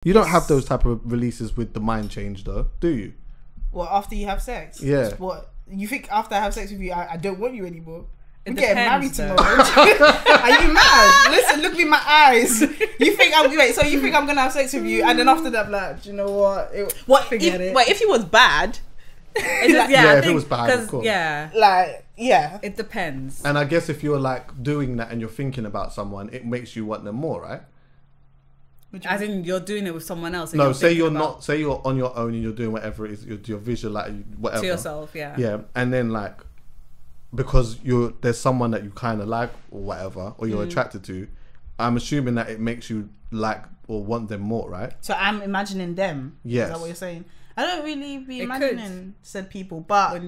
You don't have those type of releases with the mind change, though, do you? Well, after you have sex? Yeah. What? You think after I have sex with you, I don't want you anymore? It We're getting married depends, tomorrow. Are you mad? Listen, look me in my eyes. You think I'm gonna have sex with you, and then after that, like, do you know what? Forget it. Wait, if he was bad, If it was bad, of course. It depends. And I guess if you're like doing that and you're thinking about someone, it makes you want them more, right? As in, you're doing it with someone else. No, say you're not. Say you're on your own and you're doing whatever it is. You're visualizing whatever to yourself. Yeah. Yeah, and then like, because there's someone that you kind of like or whatever, or you're attracted to, I'm assuming that it makes you like or want them more, right? So I'm imagining them. Yes. Is that what you're saying? I don't really be imagining said people, but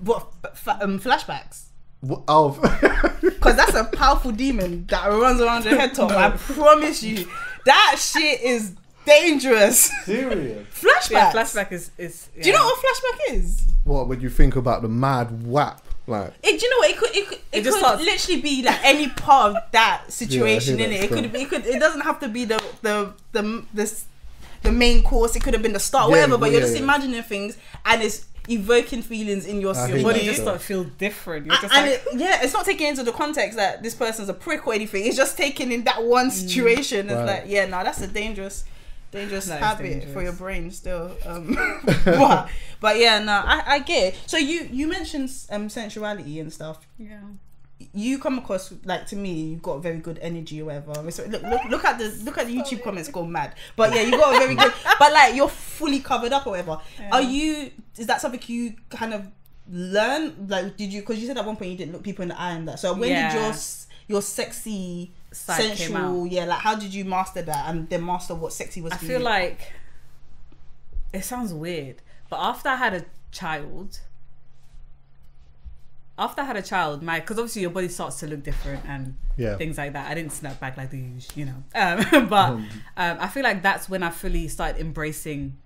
flashbacks. Oh, because that's a powerful demon that runs around your head top. I promise you, that shit is dangerous. Serious. Flashback. Yeah, flashback is. Yeah. Do you know what flashback is? What would you think about the mad whap? Like, do you know what it could literally be like any part of that situation in it. It doesn't have to be the main course. It could have been the start, whatever. But you're just imagining things, and it's evoking feelings in your body. Just start feel different. You're just it's not taking into the context that this person's a prick or anything. It's just taking in that one situation. It's like, that's a dangerous habit for your brain still. But I get it. So you mentioned sensuality and stuff. Yeah. You come across, like, to me, you've got very good energy or whatever. So look at the YouTube comments go mad. But yeah, you got a very good, but like you're fully covered up or whatever. Yeah. Is that something you kind of learn? Like, did you, because you said at one point you didn't look people in the eye and that. So when did your sexy side sensual, like, how did you master that and then master what sexy was for you? I feel like it sounds weird, but after I had a child, because obviously your body starts to look different and things like that. I didn't snap back like the usual, but I feel like that's when I fully started embracing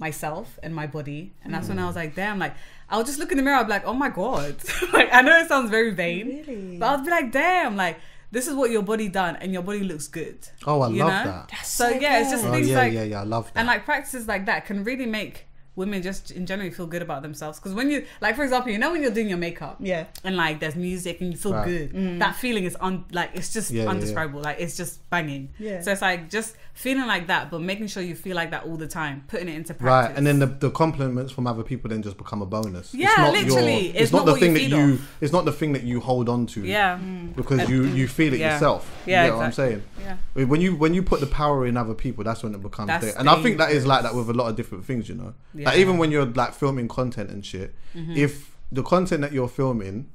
myself and my body, and that's when I was like, damn, like I would just look in the mirror, I'd be like, oh my god, like, I know it sounds very vain, but I'd be like, damn, like this is what your body done, and your body looks good. Oh, I love that. That's so yeah, it's just things like I love that. And like practices like that can really make women just in general feel good about themselves, because when you, like, for example, when you're doing your makeup and like there's music and you feel good, that feeling is it's just undescribable. Like, it's just banging. So it's like just feeling like that, but making sure you feel like that all the time, putting it into practice. Right, and then the compliments from other people then just become a bonus. Yeah, literally. It's not the thing that you. It's not the thing that you hold on to. Yeah. Because you feel it yourself. Yeah, you know what I'm saying? Yeah. When you put the power in other people, that's when it becomes there. And I think that is like that with a lot of different things, Like, even when you're like filming content and shit, if the content that you're filming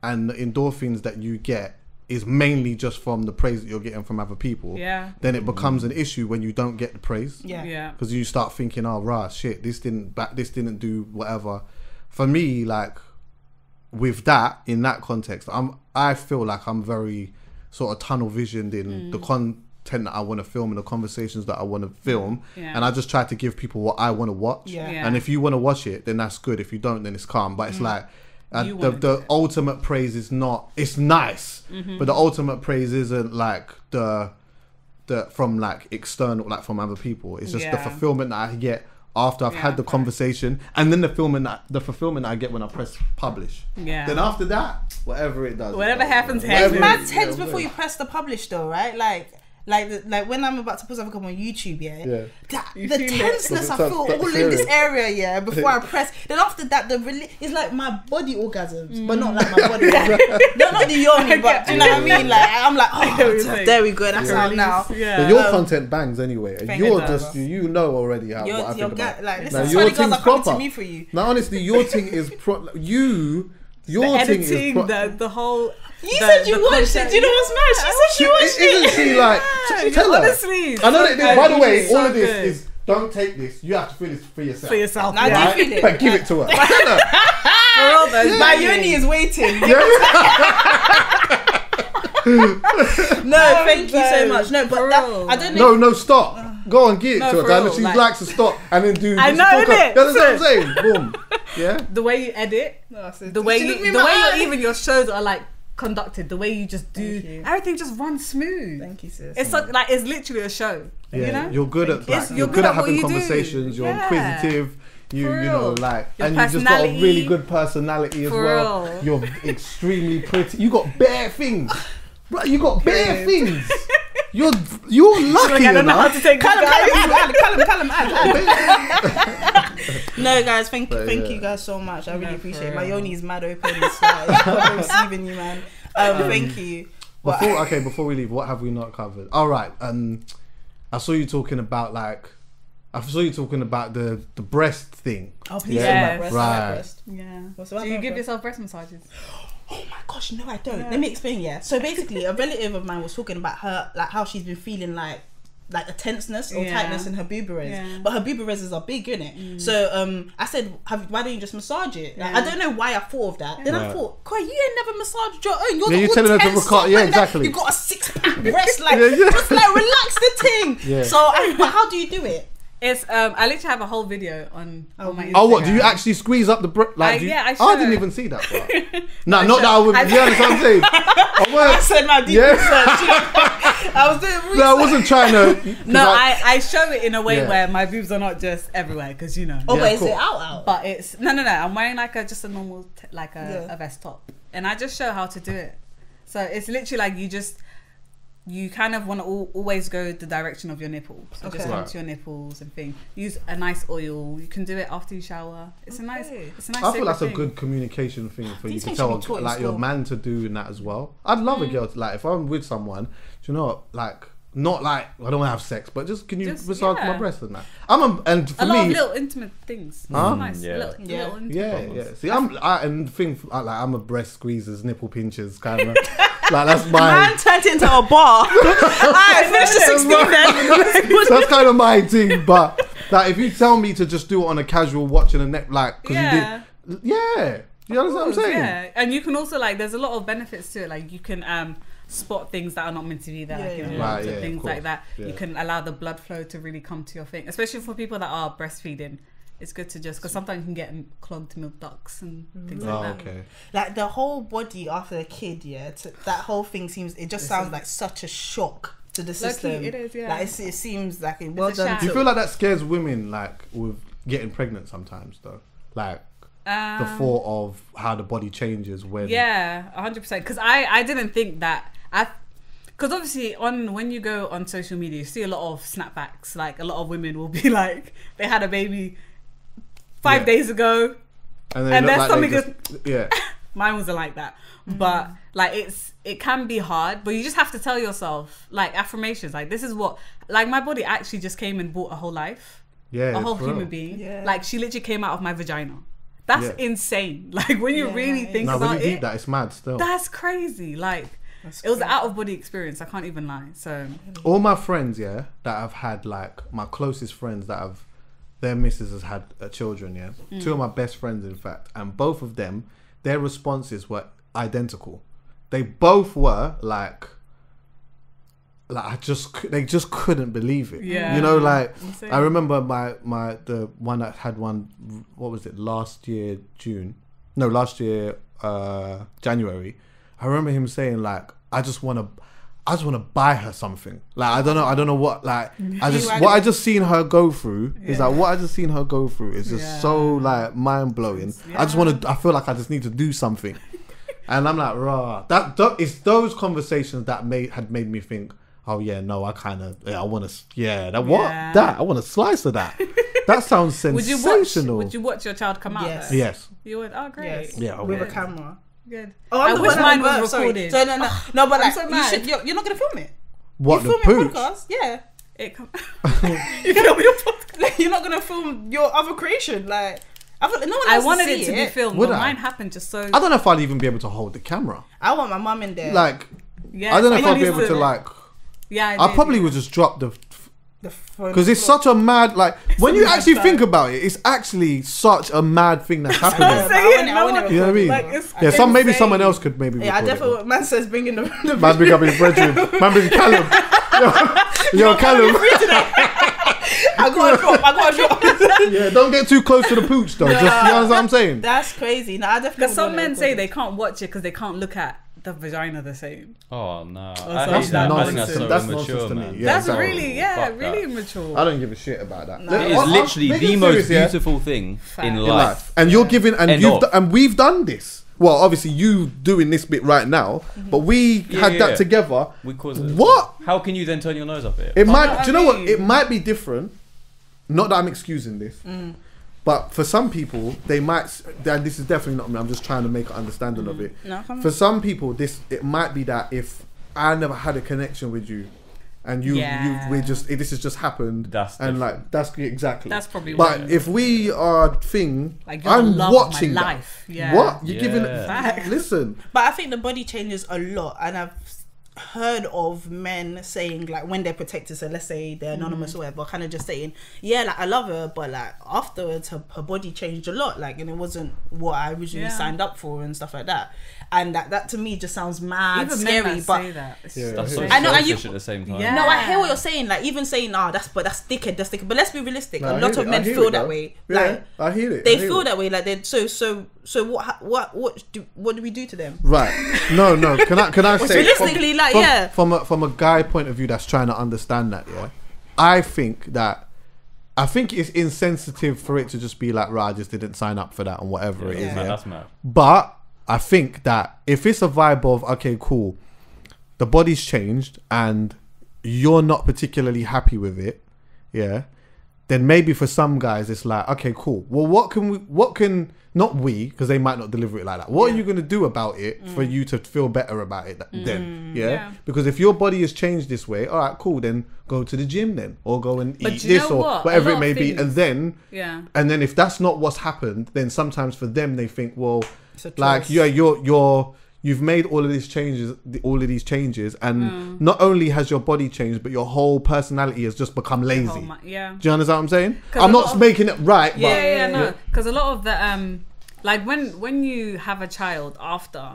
and the endorphins that you get is mainly just from the praise that you're getting from other people, then it becomes an issue when you don't get the praise. Because you start thinking, oh rah, shit, this didn't do whatever. For me, like, with that, in that context, I feel like I'm very sort of tunnel visioned in the content that I want to film and the conversations that I want to film, and I just try to give people what I want to watch. And if you want to watch it, then that's good. If you don't, then it's calm. But it's like the ultimate praise is not. It's nice, but the ultimate praise isn't like the from like external, like from other people. It's just the fulfillment that I get after I've had the conversation, and then the fulfillment I get when I press publish. Then after that, whatever it does, whatever happens. It's mad tense before you press the publish, though, right? Like when I'm about to put something up on YouTube, the tenseness I feel all in this area, before I press. Then after that, it's like my body orgasms, but not like my body. not the yoni, but do you know what I mean? Like, I'm like, oh, there we go. That's out now. But your content bangs anyway. You're just already how what I think about. Like, listen, your girls are coming to me for you. Now, honestly, your thing is your thing is the whole. You said you watched it. Do you know what's mad? She said she watched it. Isn't she like? Tell her. Honestly, I know that. By the way, all of this is don't take this. You have to feel this for yourself. For yourself. Now do you feel it? But give it to her. Tell her. My uni is waiting. No, thank you so much. No, but I don't know. No, stop. Go on, give it to her. Darling. She likes to stop and then do. I know, innit? That's what I'm saying. Boom. Yeah. The way you edit, the way your shows are like conducted, the way you just do everything just runs smooth. Thank you, sis. It's like it's literally a show. Yeah, you know, you're good at you're good at having conversations. You're inquisitive. You know, like, and you just got a really good personality as well. You're extremely pretty. You got bare things. Right, you got bare things. You're lucky. I don't know how to take Callum. No, guys, thank you guys so much. I really appreciate it. My yoni is mad open. It's like, I'm receiving you, man. Thank you. Before we leave, what have we not covered? All right. I saw you talking about the breast thing. Oh, please, breast. Right. Yeah. Do you give yourself breast massages? Oh my gosh, no, I don't. Let me explain. Yeah. So basically, a relative of mine was talking about her, like how she's been feeling like a tenseness or tightness in her boobarys, but her boobarys are big, innit? So I said, why don't you just massage it? Like, I don't know why I thought of that. Then I thought, Koi, you ain't never massaged your own. You're telling her to record. Yeah, exactly. You got a 6-pack breast, like just like relax the thing. Yeah. So, but how do you do it? It's I literally have a whole video on my Instagram. Oh, what do you actually squeeze up the breast? Like, I didn't even see that part. No, not that I would. You understand what I'm saying? I said my deep research. I was doing research. No, I wasn't trying to. No, I show it in a way where my boobs are not just everywhere, because you know. Oh, but is it out? But it's no. I'm wearing like just a normal a vest top, and I just show how to do it. So it's literally like you kind of want to always go the direction of your nipple. So just come to your nipples and thing. Use a nice oil. You can do it after you shower. It's a nice. I feel that's a good communication thing for you to tell like your man to do in that as well. I'd love a girl to, like, if I'm with someone, do you know what, like, not like I don't want to have sex, but just can you massage my breast and that? And for a lot me, of little intimate things. Nice. Little intimate See, I'm a breast squeezers, nipple pinchers kind of. Like, that's my man turned into a bar. I finished the 16 then. That's kind of my thing. But like, if you tell me to just do it on a casual watching a neck, like, because you did, you understand what I'm saying? Yeah, and you can also, like, there's a lot of benefits to it. Like, you can spot things that are not meant to be there, things like that. You can allow the blood flow to really come to your thing, especially for people that are breastfeeding. It's good to just, because sometimes you can get clogged milk ducts and things like that. Okay. Like the whole body after a kid, that whole thing sounds like such a shock to the system. It is, Like it seems like it well done. Do you feel like that scares women, like, with getting pregnant sometimes, though? Like, the thought of how the body changes when... Yeah, 100%. Because I didn't think that... Because obviously, when you go on social media, you see a lot of snapbacks. Like, a lot of women will be like, they had a baby 5 days ago, and there's like something good. Mine wasn't like that, but like it can be hard, but you just have to tell yourself, like, affirmations, like, this is what, like, my body actually just came and bought a whole life, a whole human being. Like, she literally came out of my vagina. That's insane. Like, when you really think about when you it, deep that, it's mad still. That's crazy. Like, it was an out of body experience. I can't even lie. So all my friends, that I've had, like, my closest friends that have, their missus has had children, two of my best friends, in fact, and both of them, their responses were identical. They both were like they just couldn't believe it. You know, like, insane. I remember the one that had one, what was it, last year January. I remember him saying, like, I just want to buy her something. Like, I don't know what, like, I just seen her go through is like, what I just seen her go through is just so, like, mind blowing. I feel like I just need to do something. And I'm like, rah. It's those conversations that had made me think, oh yeah, no, I want to, I want a slice of that. That sounds sensational. Would you watch your child come out? Yes. You would? Oh, great. Yes. Yeah, with a camera. Good. Oh, I wish mine was recorded. So no, but like, you're not gonna film it. What, you film your podcast? Yeah. You film your podcast. Like, you're not gonna film your other creation. Like, I wanted it to be filmed, but mine happened just so. I don't know if I'd even be able to hold the camera. I want my mum in there. Like, I don't know if I'd be able to, like. Yeah, I probably would just drop the phone, because it's such a mad, like, when you actually think about it, it's actually such a mad thing that's happening. You know what I mean? Like, maybe someone else could maybe. I definitely. Man says bring in the man bring up his brethren. Man bring Callum. Yo, Callum. I got a drop. Yeah, don't get too close to the pooch though. Just, you know what I'm saying? That's crazy. No, I definitely. Because some men say they can't watch it because they can't look at the vagina the same. Oh no, I think that's so immature, man. Yeah, that's exactly. really immature. I don't give a shit about that. No. It is literally the most beautiful thing in life. And you're giving, and we've done this. Well, obviously you doing this bit right now, but we had that together. We caused it. What? How can you then turn your nose up it? It might. Do you know what? It might be different. Not that I'm excusing this. But for some people, they might. And this is definitely not me. I'm just trying to make an understanding of it. No, for some people, it might be that if I never had a connection with you, and this has just happened, that's exactly. That's probably. But if we are I'm watching my life. Yeah. What you're giving it? Listen. But I think the body changes a lot, and I've heard of men saying, like, when they're protected, so let's say they're anonymous or whatever, kind of just saying, yeah, like, I love her, but like afterwards her body changed a lot, like, and it wasn't what I originally signed up for and stuff like that. And that to me just sounds mad scary. But that's so selfish at the same time. No, I hear what you're saying. Like, even saying, that's dickhead. But let's be realistic. A lot of men feel that way. Like, I hear it. They feel that way. Like, they so what do we do to them? Right. No. Can I say realistically, from a guy point of view that's trying to understand that, I think it's insensitive for it to just be like, right, I just didn't sign up for that and whatever it is. Man, that's mad. But I think that if it's a vibe of, okay, cool, the body's changed and you're not particularly happy with it, then maybe for some guys it's like, okay, cool. Well, not we, because they might not deliver it like that. What are you going to do about it for you to feel better about it then? Yeah? Because if your body has changed this way, all right, cool, then go to the gym then, or go and eat this or whatever it may be. And then if that's not what's happened, then sometimes for them they think, well, like, you've made all of these changes, and not only has your body changed, but your whole personality has just become lazy. Do you understand what I'm saying? I'm not making it right. No, because a lot of the like when you have a child after,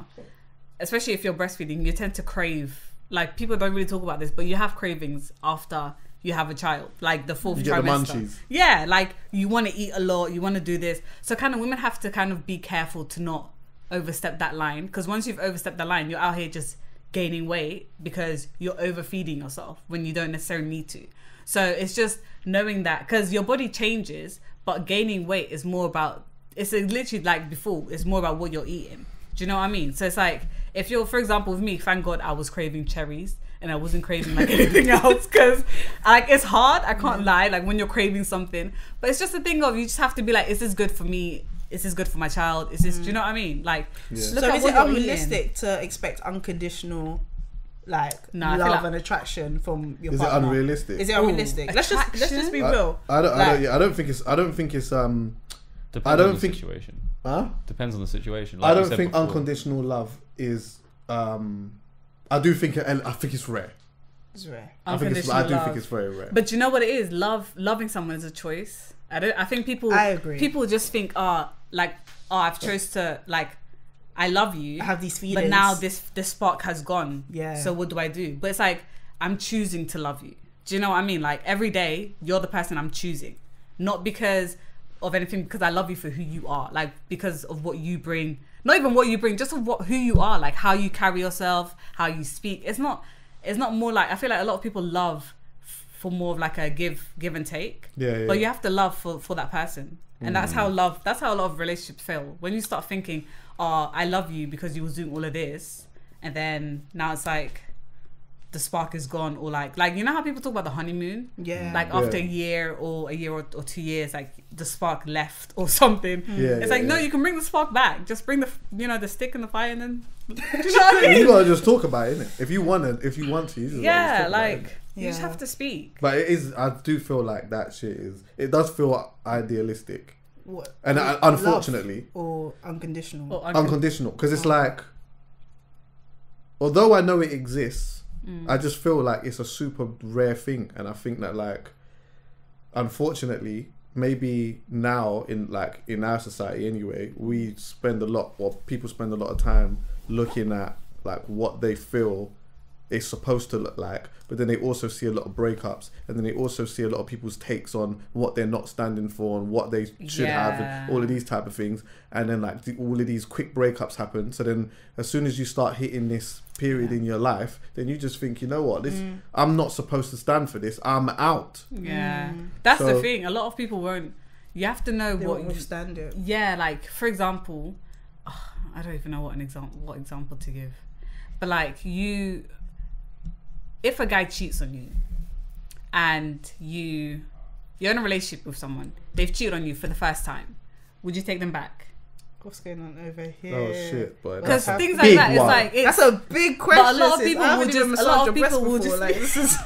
especially if you're breastfeeding, you tend to crave. Like, people don't really talk about this, but you have cravings after you have a child, like the fourth trimester. Yeah, like, you want to eat a lot, you want to do this. So kind of women have to kind of be careful to not overstep that line, because once you've overstepped the line, you're out here just gaining weight because you're overfeeding yourself when you don't necessarily need to. So it's just knowing that, because your body changes, but gaining weight is more about, it's literally like before, it's more about what you're eating. Do you know what I mean? So it's like, if you're, for example, with me, thank God I was craving cherries and I wasn't craving like anything else, because like, it's hard, I can't lie, like when you're craving something, but it's just a thing of, you just have to be like, is this good for me? Is this good for my child? Is this, do you know what I mean? Like, so is it unrealistic to expect unconditional, like, love and attraction from your partner? Is it unrealistic? Is it unrealistic? Let's just be real. I don't think it's depends on the situation. Depends on the situation. Like, I don't think unconditional love is I think it's rare. It's rare. I do think it's very rare. But you know what it is? Loving someone is a choice. I think people. I agree. People just think, I've chose to, like, I love you. I have these feelings, but now this spark has gone. Yeah. So what do I do? But it's like, I'm choosing to love you. Do you know what I mean? Like, every day you're the person I'm choosing, not because of anything, because I love you for who you are. Like, because of what you bring. Not even what you bring, just of who you are. Like, how you carry yourself, how you speak. It's not more like, I feel like a lot of people love for more of like a give and take. Yeah. But you have to love for that person. And that's how a lot of relationships fail. When you start thinking, oh, I love you because you was doing all of this, and then now it's like the spark is gone, or like you know how people talk about the honeymoon? Yeah. Like after a year or 2 years, like the spark left or something. Yeah. It's like, no, you can bring the spark back. Just bring the stick in the fire, and then you know what I mean? You gotta just talk about it, innit? If you want to, you just you just have to speak. But it is, I do feel like that shit it does feel idealistic. What? And unfortunately. Or unconditional. Unconditional. Because it's like, although I know it exists, I just feel like it's a super rare thing. And I think that, like, unfortunately, maybe now in our society anyway, people spend a lot of time looking at like what they feel it's supposed to look like, but then they also see a lot of breakups, and then they also see a lot of people's takes on what they're not standing for and what they should have, and all of these type of things. And then like all of these quick breakups happen. So then as soon as you start hitting this period in your life, then you just think, you know what, this I'm not supposed to stand for this. I'm out. That's the thing. A lot of people won't. You have to know what you stand it. Yeah, like for example, I don't even know what example to give, but like if a guy cheats on you and you're in a relationship with someone, they've cheated on you for the first time, would you take them back? What's going on over here? Oh shit, boy. Because things like that, that's a big question. But a lot of people will just like, this is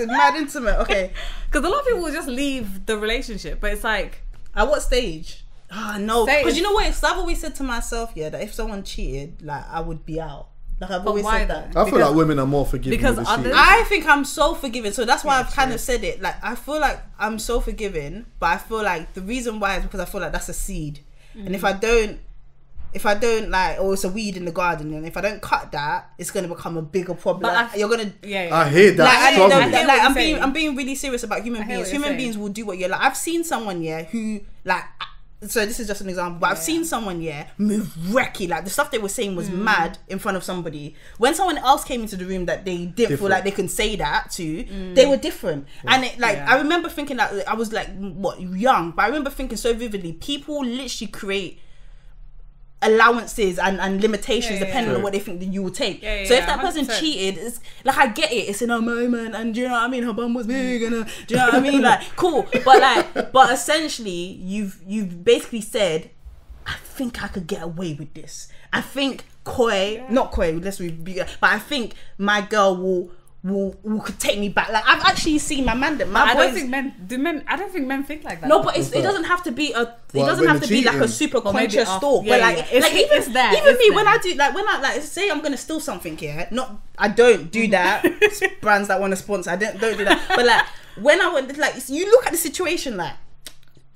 mad intimate. Okay, because a lot of people will just leave the relationship, but it's like, at what stage? No, because you know what? I've always said to myself, that if someone cheated, like I would be out. Like I've always said that. I feel like women are more forgiving because I think I'm so forgiving, so that's why I've kind of said it. Like I feel like I'm so forgiving, but I feel like the reason why is because I feel like that's a seed, and if I don't like, or it's a weed in the garden, and if I don't cut that, it's gonna become a bigger problem. Like, you're gonna. I hear that. I'm being really serious about human beings. Human beings will do what you're like. I've seen someone who like. So this is just an example, but I've seen someone move wrecky, like the stuff they were saying was mad in front of somebody. When someone else came into the room that they didn't feel like they could say that to, they were different. And it, like I remember thinking that I was like young, but I remember thinking so vividly, people literally create allowances and limitations depending on what they think that you will take. So if that person 100%. Cheated, it's like, I get it, it's in a moment, and do you know what I mean, her bum was big, and do you know what I mean, like cool, but essentially you've basically said, I think I could get away with this. I think not coy, but I think my girl will could take me back. Like I've actually seen I don't think men think like that. No, but it doesn't have to be like a super conscious thought. But even me, when I say I'm gonna steal something here, I don't do that. Brands that want to sponsor, I don't do that. But like when I went, like you look at the situation, like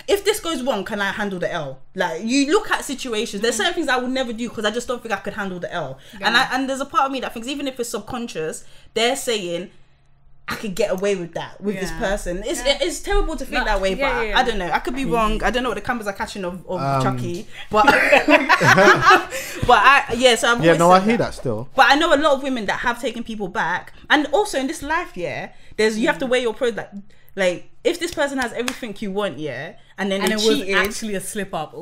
if this goes wrong, can I handle the L? Like you look at situations, there's certain things I would never do because I just don't think I could handle the L. And there's a part of me that thinks even if it's subconscious, they're saying I could get away with that with this person. It's terrible to think that way, but I don't know. I could be wrong. I don't know what the cameras are catching of Chuckie, but so I've I hear that still. But I know a lot of women that have taken people back, and also in this life, you have to weigh your pros. Like if this person has everything you want, and then it was actually a slip up,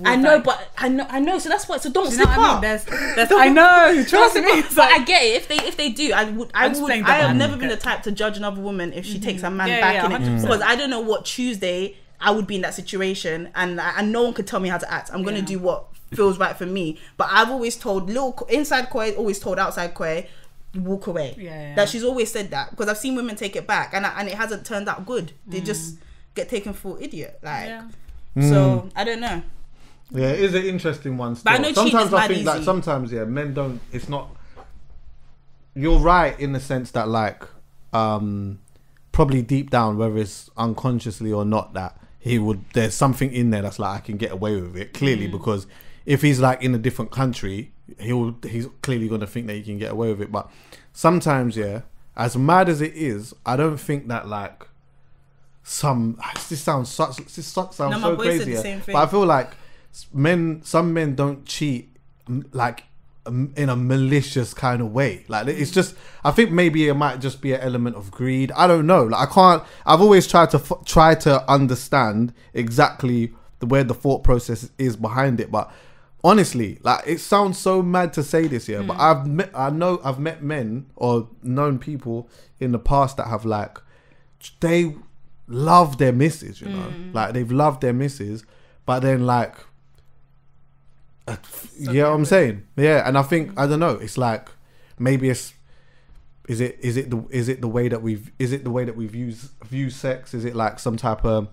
I know. So that's what. So don't slip up. I know. Trust me. But I get it. If they do, I have never been the type to judge another woman if she takes her man back in it, because I don't know what Tuesday I would be in that situation, and no one could tell me how to act. I'm gonna do what feels right for me. But I've always told inside Koi, always told outside Koi, walk away. That she's always said that, because I've seen women take it back and it hasn't turned out good. They just get taken for idiot. So I don't know. Yeah, it is an interesting one still. But I know sometimes I think easy. that sometimes men don't. It's not. You're right in the sense that like probably deep down, whether it's unconsciously or not, that there's something in there that's like I can get away with it clearly, because if he's like in a different country, he's clearly going to think that he can get away with it. But sometimes, as mad as it is, I don't think that like this sounds so crazy. But I feel like some men don't cheat like in a malicious kind of way. Like it's just, I think maybe it might just be an element of greed. I don't know. Like I've always tried to understand exactly where the thought process is behind it, but honestly, like it sounds so mad to say this, but I've met men or known people in the past that have like, they love their missus, you know, like they've loved their missus, but then like, you know what I'm saying? Yeah, and I think I don't know. It's like maybe is it the way that we view sex? Is it like some type of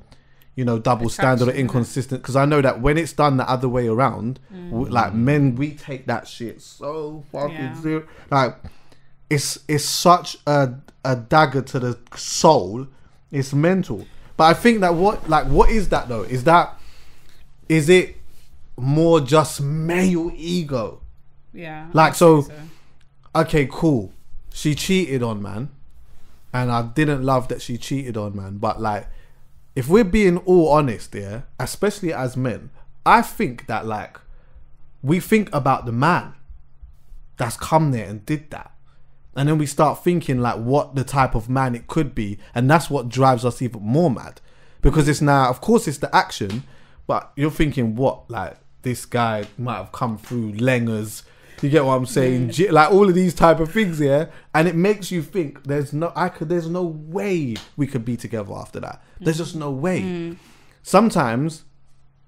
double standard or inconsistent? Because I know that when it's done the other way around, like men, we take that shit so fucking serious. Like it's such a dagger to the soul. It's mental. But I think that what is that though? Is it more just male ego? Yeah. Like so. Okay, cool. she cheated on, man, and I didn't love that she cheated on, man, but like, if we're being all honest, yeah, especially as men, I think that like, we think about the man that's come there and did that. And then we start thinking like what the type of man it could be. And that's what drives us even more mad. Because it's now, of course it's the action, but you're thinking what, like this guy might have come through Lengers. You get what I'm saying? Like all of these type of things, yeah? And it makes you think there's no way we could be together after that. There's just no way. Sometimes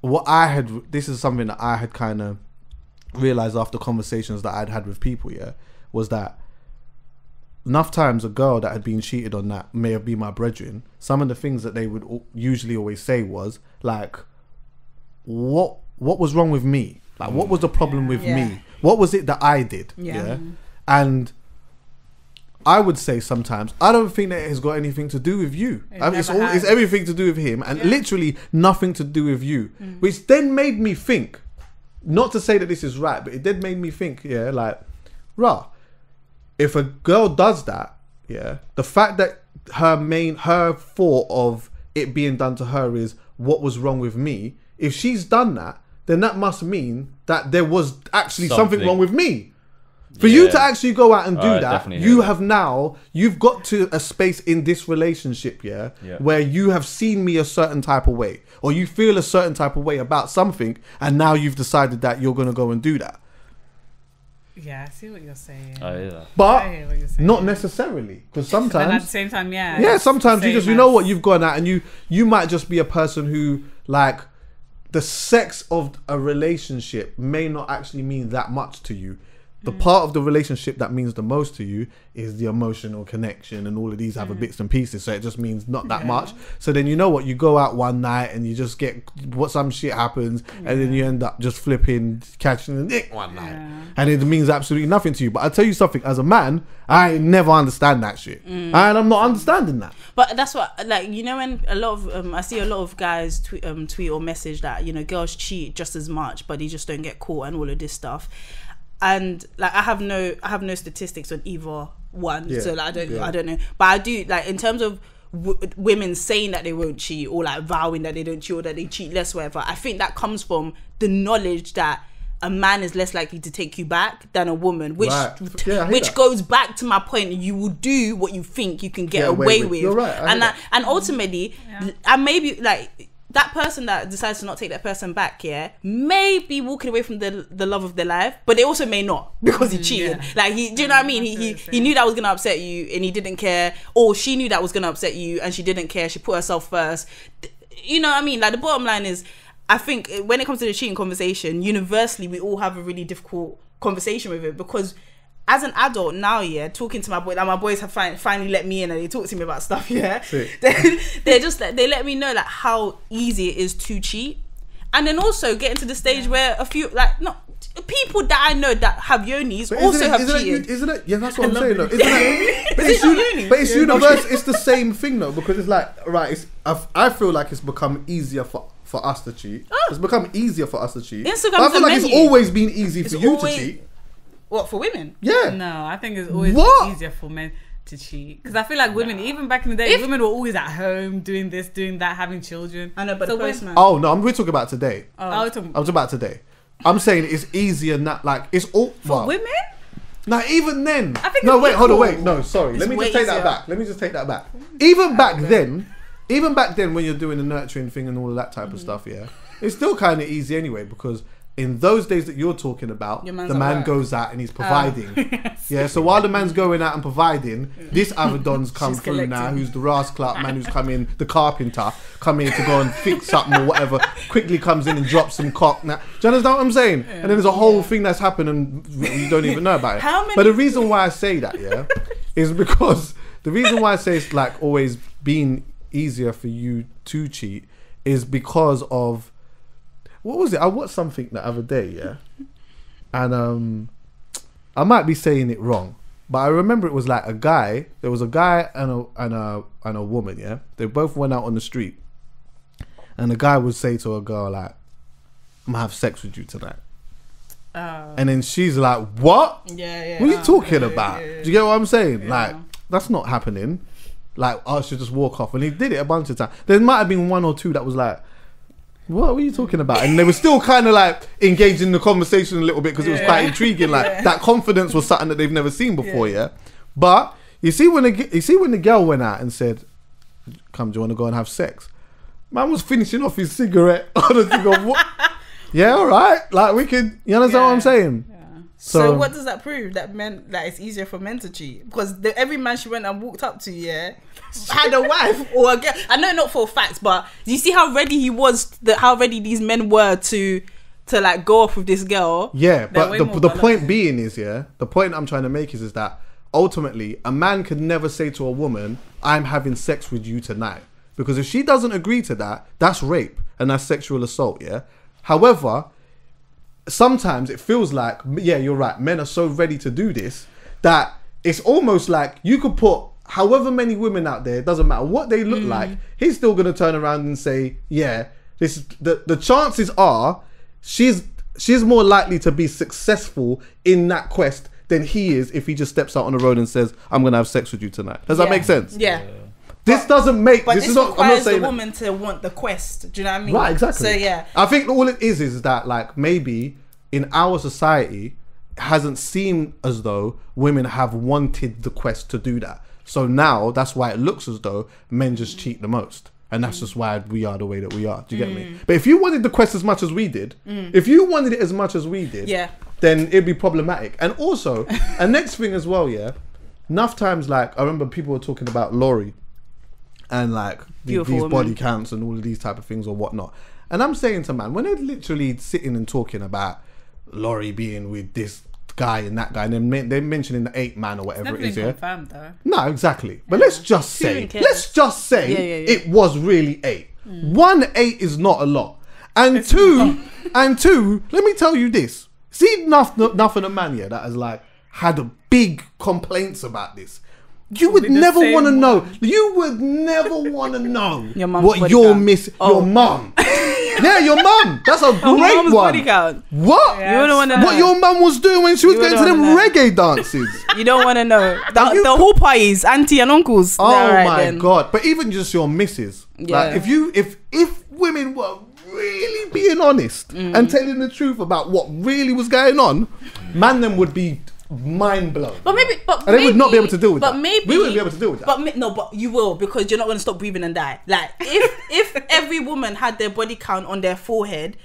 this is something that I had kind of realized after conversations that I'd had with people, yeah, was that enough times a girl that had been cheated on that may have been my brethren, some of the things that they would usually always say was like, what was wrong with me? Like, what was the problem with me? What was it that I did? Yeah. And I would say sometimes, I don't think that it has got anything to do with you. It's everything to do with him, and literally nothing to do with you. Which then made me think, not to say that this is right, but it did make me think, yeah, like, rah, if a girl does that, yeah, the fact that her thought of it being done to her is what was wrong with me, if she's done that, then that must mean that there was actually something wrong with me. For you to actually go out and do that, you've got to a space in this relationship, where you have seen me a certain type of way, or you feel a certain type of way about something, and now you've decided that you're going to go and do that. Yeah, I see what you're saying. But not necessarily, because sometimes, at the same time, sometimes you know what, you've gone out and you might just be a person who, like, the sex of a relationship may not actually mean that much to you. The part of the relationship that means the most to you is the emotional connection and all of these other bits and pieces. So it just means not that much. So then you know what, you go out one night and you just get some shit happens, and then you end up just flipping, catching the dick one night, and it means absolutely nothing to you. But I'll tell you something, as a man, I never understand that shit, and I'm not understanding that. But that's what, like, you know, when a lot of I see a lot of guys tweet or message that, you know, girls cheat just as much, but they just don't get caught and all of this stuff. And like, I have no statistics on either one, so like, I don't know. But I do, like, in terms of women saying that they won't cheat, or like vowing that they don't cheat, or that they cheat less, whatever. I think that comes from the knowledge that a man is less likely to take you back than a woman, which goes back to my point. You will do what you think you can get away with. You're right. And ultimately, and maybe like, that person that decides to not take that person back, may be walking away from the love of their life, but they also may not, because he cheated. Like, do you know what I mean? He knew that was gonna upset you, and he didn't care, or she knew that was gonna upset you, and she didn't care. She put herself first. You know what I mean? Like, the bottom line is, I think when it comes to the cheating conversation, universely we all have a really difficult conversation with it, because as an adult now, talking to my boy, like, my boys have finally let me in, and they talk to me about stuff, they just like, they let me know like how easy it is to cheat, and then also getting to the stage where a few, like, not people that I know that have yonis also have cheated. Isn't it? Yeah, that's what I'm saying. Though. Isn't it? But it's universal. It's the same thing though, because it's like, right, I feel like it's become easier for us to cheat. It's become easier for us to cheat. But I feel like it's always been easy for you to cheat. What, for women? Yeah. No, I think it's always easier for men to cheat, because I feel like women, even back in the day, women were always at home doing this, doing that, having children. I know, but so the postman. Oh no, we're talking about today. I was talking about today. I'm saying it's easier, not like it's all for women. Now, even then, I think hold on, no, sorry. Let me just take that back. Even back then, when you're doing the nurturing thing and all of that type of stuff, it's still kind of easy anyway, because in those days that you're talking about, the man goes out and he's providing. So while the man's going out and providing, this other don's come through now, who's the rascal man who's come in, the carpenter, come in to go and fix something or whatever, quickly comes in and drops some cock. Now, do you understand what I'm saying? And then there's a whole thing that's happened and you don't even know about it. But the reason why I say that, is because the reason why I say it's like always been easier for you to cheat is because of, what was it? I watched something the other day, and I might be saying it wrong, but I remember it was like a guy. There was a guy and a woman. They both went out on the street, and the guy would say to a girl like, "I'm gonna have sex with you tonight," And then she's like, what? Yeah. What are you talking about? Do you get what I'm saying? Like, that's not happening. Like, I should just walk off. And he did it a bunch of times. There might have been one or two that was like, what were you talking about? And they were still kind of like engaged in the conversation a little bit because it was quite intriguing. Like, that confidence was something that they've never seen before, But you see when the girl went out and said, come, do you want to go and have sex? Man was finishing off his cigarette. What? Yeah, all right. Like, we could, you understand what I'm saying? Yeah. So what does that prove? That it's easier for men to cheat? Because every man she went and walked up to, had a wife or a girl. I know not for facts, but do you see how ready he was, how ready these men were to like go off with this girl? Yeah, but the point being is, the point I'm trying to make is that ultimately a man could never say to a woman, I'm having sex with you tonight. Because if she doesn't agree to that, that's rape and that's sexual assault, However, sometimes it feels like, you're right, men are so ready to do this that it's almost like you could put however many women out there, it doesn't matter what they look like, he's still going to turn around and say, the chances are she's more likely to be successful in that quest than he is if he just steps out on the road and says, I'm going to have sex with you tonight. Does that make sense? Yeah. This doesn't make... But this is not, requires I'm not saying the woman to want the quest. Do you know what I mean? Right, exactly. So, I think all it is that, like, maybe in our society, it hasn't seemed as though women have wanted the quest to do that. So now, that's why it looks as though men just cheat the most. And that's just why we are the way that we are. Do you get me? But if you wanted the quest as much as we did, then it'd be problematic. And also, a next thing as well, enough times, like, I remember people were talking about Laurie and like these body counts and all of these type of things or whatnot. And I'm saying to man, when they're literally sitting and talking about Laurie being with this guy and that guy, and then they're mentioning the 8 man or whatever it is, confirmed, though. No, exactly. But let's just say it was really 8. 1 8 is not a lot. And two, let me tell you this. See enough of the man here that has like had big complaints about this. You would never want to know. You would never want to know what your your mum. Yeah, your mum. That's a great one. Body count. What? Yeah, you wouldn't want to know what your mum was doing when she was going to them reggae dances. You don't want to know. The whole parties, auntie and uncles. Oh my God. But even just your missus. Like if women were really being honest and telling the truth about what really was going on, man, them would be mind blown. But they would not be able to deal with that. Maybe we wouldn't be able to deal with that. But you will, because you're not going to stop breathing and die. Like if every woman had their body count on their forehead,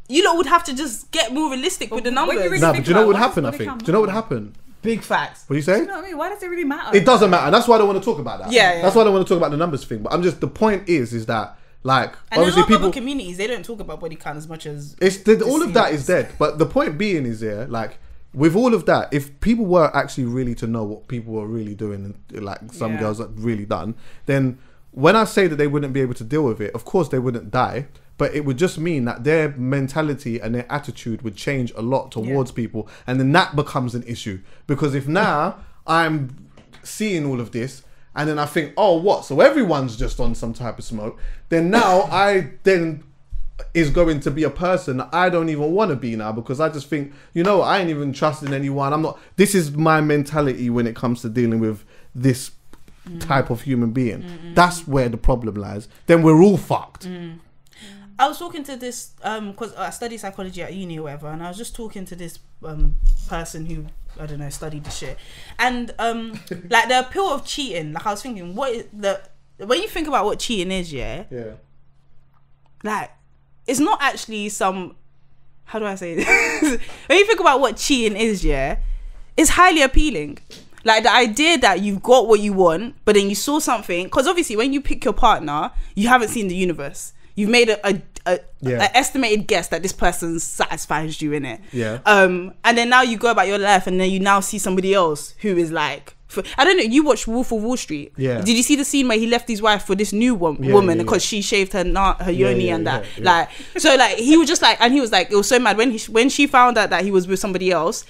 you lot would have to just get more realistic with the numbers. Really but do you know what would happen? I think. Do you know what would happen? Big facts. What are you saying? You know what I mean? Why does it really matter? It doesn't matter. That's why I don't want to talk about that. Yeah. That's why I don't want to talk about the numbers thing. But the point is that. Like, and obviously, in other communities, they don't talk about body count as much as all of that is dead. But the point being is, like, with all of that, if people were actually really to know what people were really doing, and like some girls have really done, then when I say that they wouldn't be able to deal with it, of course they wouldn't die, but it would just mean that their mentality and their attitude would change a lot towards people, and then that becomes an issue. Because if now I'm seeing all of this, and then I think, oh, what? So everyone's just on some type of smoke. Then now I is going to be a person that I don't even want to be now, because I just think, I ain't even trusting anyone. I'm not. This is my mentality when it comes to dealing with this type of human being. That's where the problem lies. Then we're all fucked. I was talking to this because I study psychology at uni or whatever, and I was just talking to this person who, I don't know, studied the shit, and like the appeal of cheating. Like I was thinking, when you think about what cheating is, like it's not actually some. How do I say this? When you think about what cheating is, it's highly appealing. Like the idea that you've got what you want, but then you saw something. Because obviously, when you pick your partner, you haven't seen the universe. You've made an estimated guess that this person satisfies you in it. Yeah. And then now you go about your life, and then you now see somebody else who is like, I don't know. You watched Wolf of Wall Street. Yeah. Did you see the scene where he left his wife for this new woman because she shaved her yoni and that? Yeah. Like, so like he was just like, and he was like, it was so mad when she found out that he was with somebody else.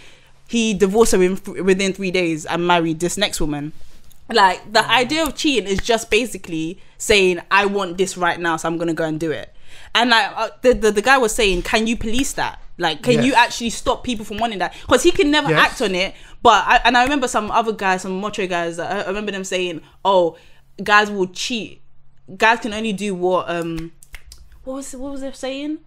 He divorced her within 3 days and married this next woman. Like, the idea of cheating is just basically saying, I want this right now, so I'm going to go and do it. And like the guy was saying, can you police that? Like, can you actually stop people from wanting that? Because he can never act on it. But I remember some other guys, some macho guys, I remember them saying, "Oh, guys will cheat. Guys can only do what was they saying?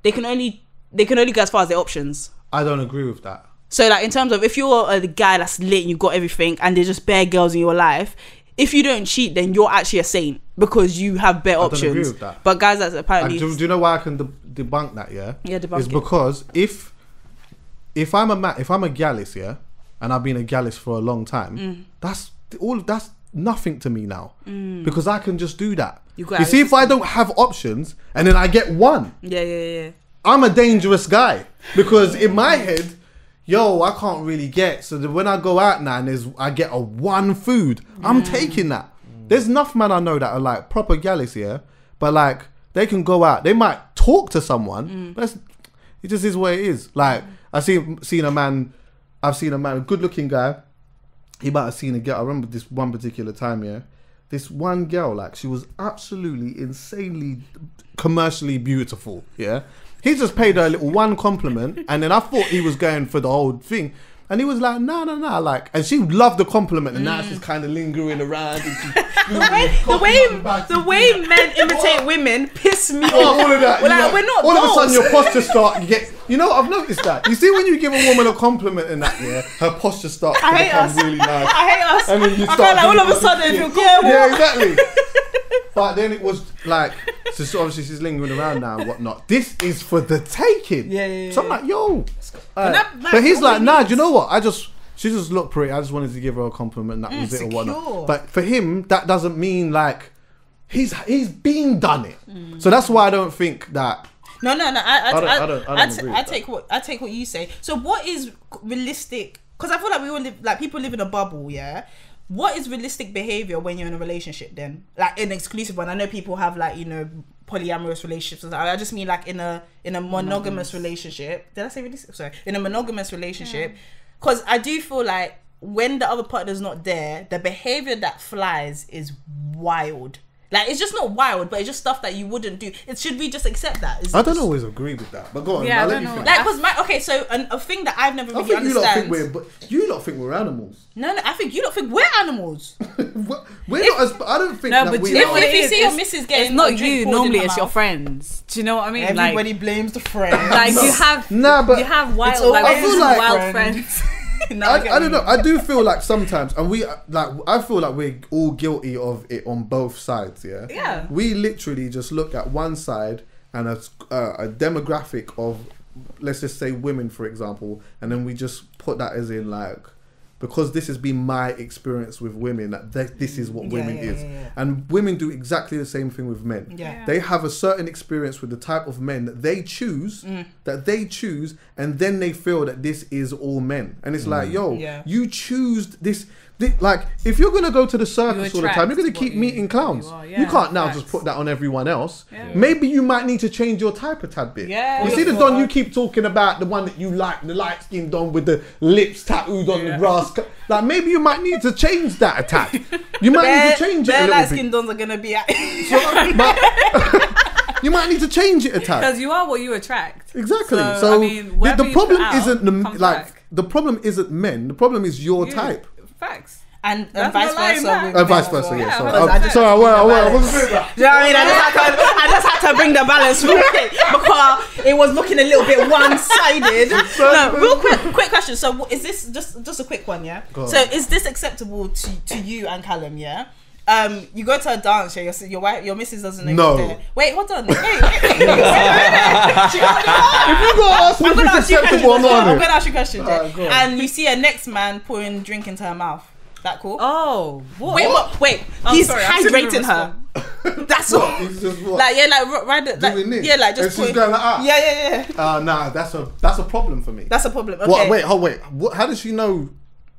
They can only go as far as their options." I don't agree with that. So, like, in terms of if you're a guy that's lit and you've got everything, and there's just bare girls in your life, if you don't cheat, then you're actually a saint because you have better options. I don't agree with that. But guys, that's apparently. Do you know why I can debunk that? Yeah. Yeah, debunk it. It's because if I'm a gallus, yeah, and I've been a gallus for a long time, that's nothing to me now because I can just do that. You see, if I don't have options and then I get one, I'm a dangerous guy because in my head, I can't really get. So when I go out now and I get a one food, I'm taking that. There's enough men I know that are like proper gallus, but like they can go out, they might talk to someone, but it just is what it is. Like I've seen a man, a good looking guy. He might have seen a girl. I remember this one particular time, this one girl, like she was absolutely insanely commercially beautiful, He just paid her a little one compliment, and then I thought he was going for the whole thing, and he was like, no, like, and she loved the compliment, and now she's kind of lingering around. And the way men imitate women piss me off. All of that, we're not. All of a sudden, your posture start. I've noticed that. You see, when you give a woman a compliment and that, her posture starts to become really nice. I hate us. And then you start like all of a sudden, you're good. Yeah, exactly. But then it was like, so obviously she's lingering around now and whatnot. This is for the taking. Yeah. So I'm like, but he's like, nah, do you know what? She just looked pretty. I just wanted to give her a compliment and that was it or whatnot. But for him, that doesn't mean like he's been done it. So that's why I don't think that. No. I take that. I take what you say. So what is realistic? Because I feel like we all live, like people live in a bubble, What is realistic behavior when you're in a relationship then? Like an exclusive one. I know people have like, polyamorous relationships. I just mean like in a monogamous relationship. Did I say realistic? Sorry. In a monogamous relationship. Because I do feel like when the other partner's not there, the behavior that flies is wild. Like, it's just not wild, but it's just stuff that you wouldn't do. Should we just accept that? I don't always agree with that, but go on. Yeah, I don't know. Like, because so a thing that I've never really understood. You lot think we're animals. No, I think you don't think we're animals. We're not as. I don't think that we are. If you see your missus getting, it's not you. Normally, it's your friends. Do you know what I mean? Everybody blames the friends. Like you have, you have wild friends. I don't know. I do feel like sometimes, and I feel like we're all guilty of it on both sides. Yeah. We literally just look at one side and a demographic of, let's just say women, for example, and then we just put that as in like, because this has been my experience with women, that this is what women is. And women do exactly the same thing with men. They have a certain experience with the type of men that they choose, and then they feel that this is all men. And it's like, you choose this. Like, if you're going to go to the circus all the time, you're going to keep meeting clowns. You can't now just put that on everyone else. Maybe you might need to change your type a tad bit. You see the Don you keep talking about, the one that you like, the light-skinned Don with the lips tattooed on the grass. Like, maybe you might need to change that a tad. You might need to change it a little bit. Light-skinned Dons are going to be at you might need to change it a tad. Because you are what you attract. Exactly. So I mean, the problem isn't the problem isn't men. The problem is your type. Facts. And vice versa. Vice versa, yeah. Sorry, I wasn't doing that. Do you know what I mean? I just had to bring the balance real quick because it was looking a little bit one-sided. No, real quick question. So is this just a quick one, yeah? So is this acceptable to you and CALUM, yeah? You go to a dance, your wife, your missus doesn't know you're there. Wait, hold on. Wait. If you ask me if it's acceptable or not, I'm gonna ask you a question, and you see a next man pouring drink into her mouth. That cool? Oh, what? Wait. He's hydrating her. That's all. He's just what? Like right. Doing this. Yeah, like just. And she's going like that. Yeah. Nah, that's a problem for me. That's a problem. Okay. Wait. How does she know?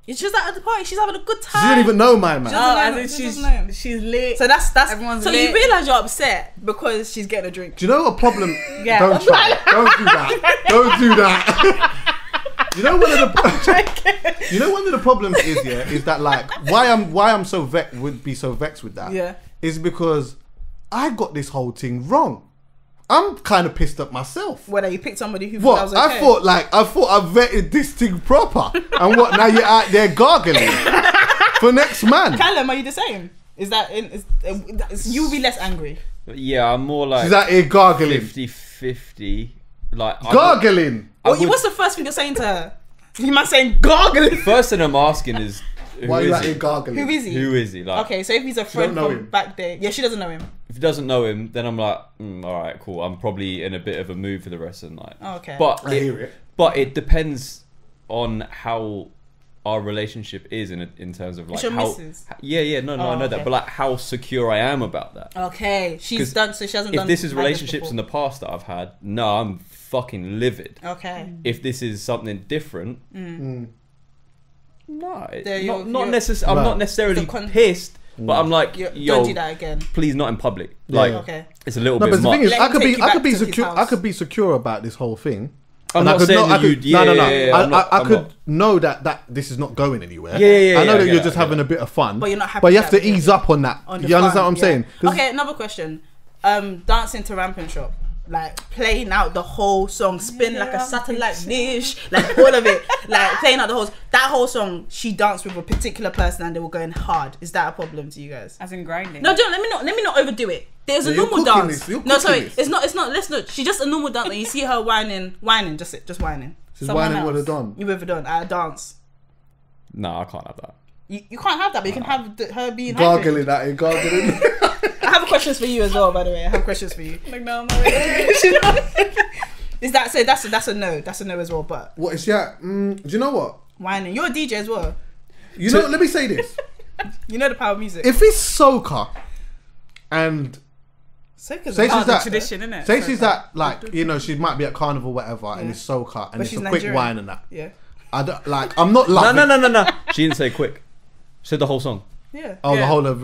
It's just at the party. She's having a good time. She didn't even know my man. She's lit. So that's everyone's lit. You realise you're upset because she's getting a drink. Do you know a problem? Don't try. Don't do that. Don't do that. You know one of the problems is that like why I'm so vexed with that is because I got this whole thing wrong. I'm kind of pissed at myself. Whether you picked somebody who thought that was okay. I thought I vetted this thing proper. And what, now you're out there gargling for next man. Callum, are you the same? Is that you'll be less angry? Yeah, I'm more like... She's out here gargling. 50-50. Like, gargling? What's the first thing you're saying to her? You might saying gargling. First thing I'm asking is... Why are you like gargling? Who is he? Who is he? Like, okay, so if he's a friend from back there, yeah, she doesn't know him. If he doesn't know him, then I'm like, all right, cool. I'm probably in a bit of a mood for the rest of the night. Okay, but I hear it. But it depends on how our relationship is in terms of like how. I know that, but like how secure I am about that. Okay, she's done. So she hasn't done. If this is relationships in the past that I've had, no, I'm fucking livid. Okay. If this is something different. No, I'm not necessarily pissed, but I'm like, yo, don't do that again. Please, not in public. Like, it's a little bit but the much. thing is, I could be secure about this whole thing. I'm not saying I could know that this is not going anywhere. I know that you're just having a bit of fun, but you're not happy. But you have to ease up on that. You understand what I'm saying? Okay, another question. Dancing to Ramping Shop. Like playing out the whole song, spin like a satellite dish, like all of it, like playing out that whole song. She danced with a particular person and they were going hard. Is that a problem to you guys? As in grinding? No, let me not overdo it. There's a normal dance. No, sorry, it's not. Let's not. She's just a normal dance. And you see her whining, just whining. She's whining with a don. You with a don at a dance. No, I can't have that. You can't have that, but you can have her being gargling that and gargling. I have questions for you as well, by the way. I have questions for you. Like, no, I'm not ready. Is that so? That's a no. That's a no as well. But what is that? Do you know what? Whining. You're a DJ as well. You know. Let me say this. You know the power of music. If it's soca, and soca's say she's that tradition, isn't it? Say she's that like she might be at carnival, whatever, and it's soca, and it's a quick wine and that. Yeah. I don't like. I'm not loving. No. She didn't say quick. She said the whole song. Yeah. Oh, the whole of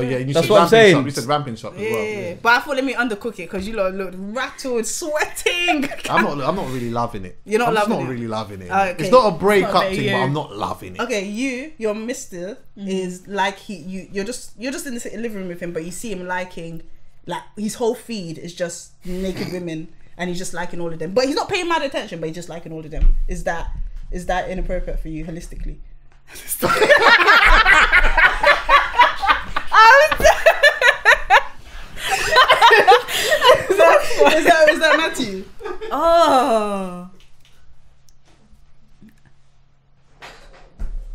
yeah. You That's what I'm saying. Shop. You said Ramping Shop as well. Yeah. But I thought let me undercook it because you lot looked rattled, sweating. I'm not really loving it. You're not loving it. I'm not really loving it. Okay. It's not a breakup thing, but I'm not loving it. Okay, your mister is like you're just in the living room with him, but you see him liking like his whole feed is just naked women, and he's just liking all of them. But he's not paying mad attention, but he's just liking all of them. Is that inappropriate for you holistically? Is that Matthew? Oh,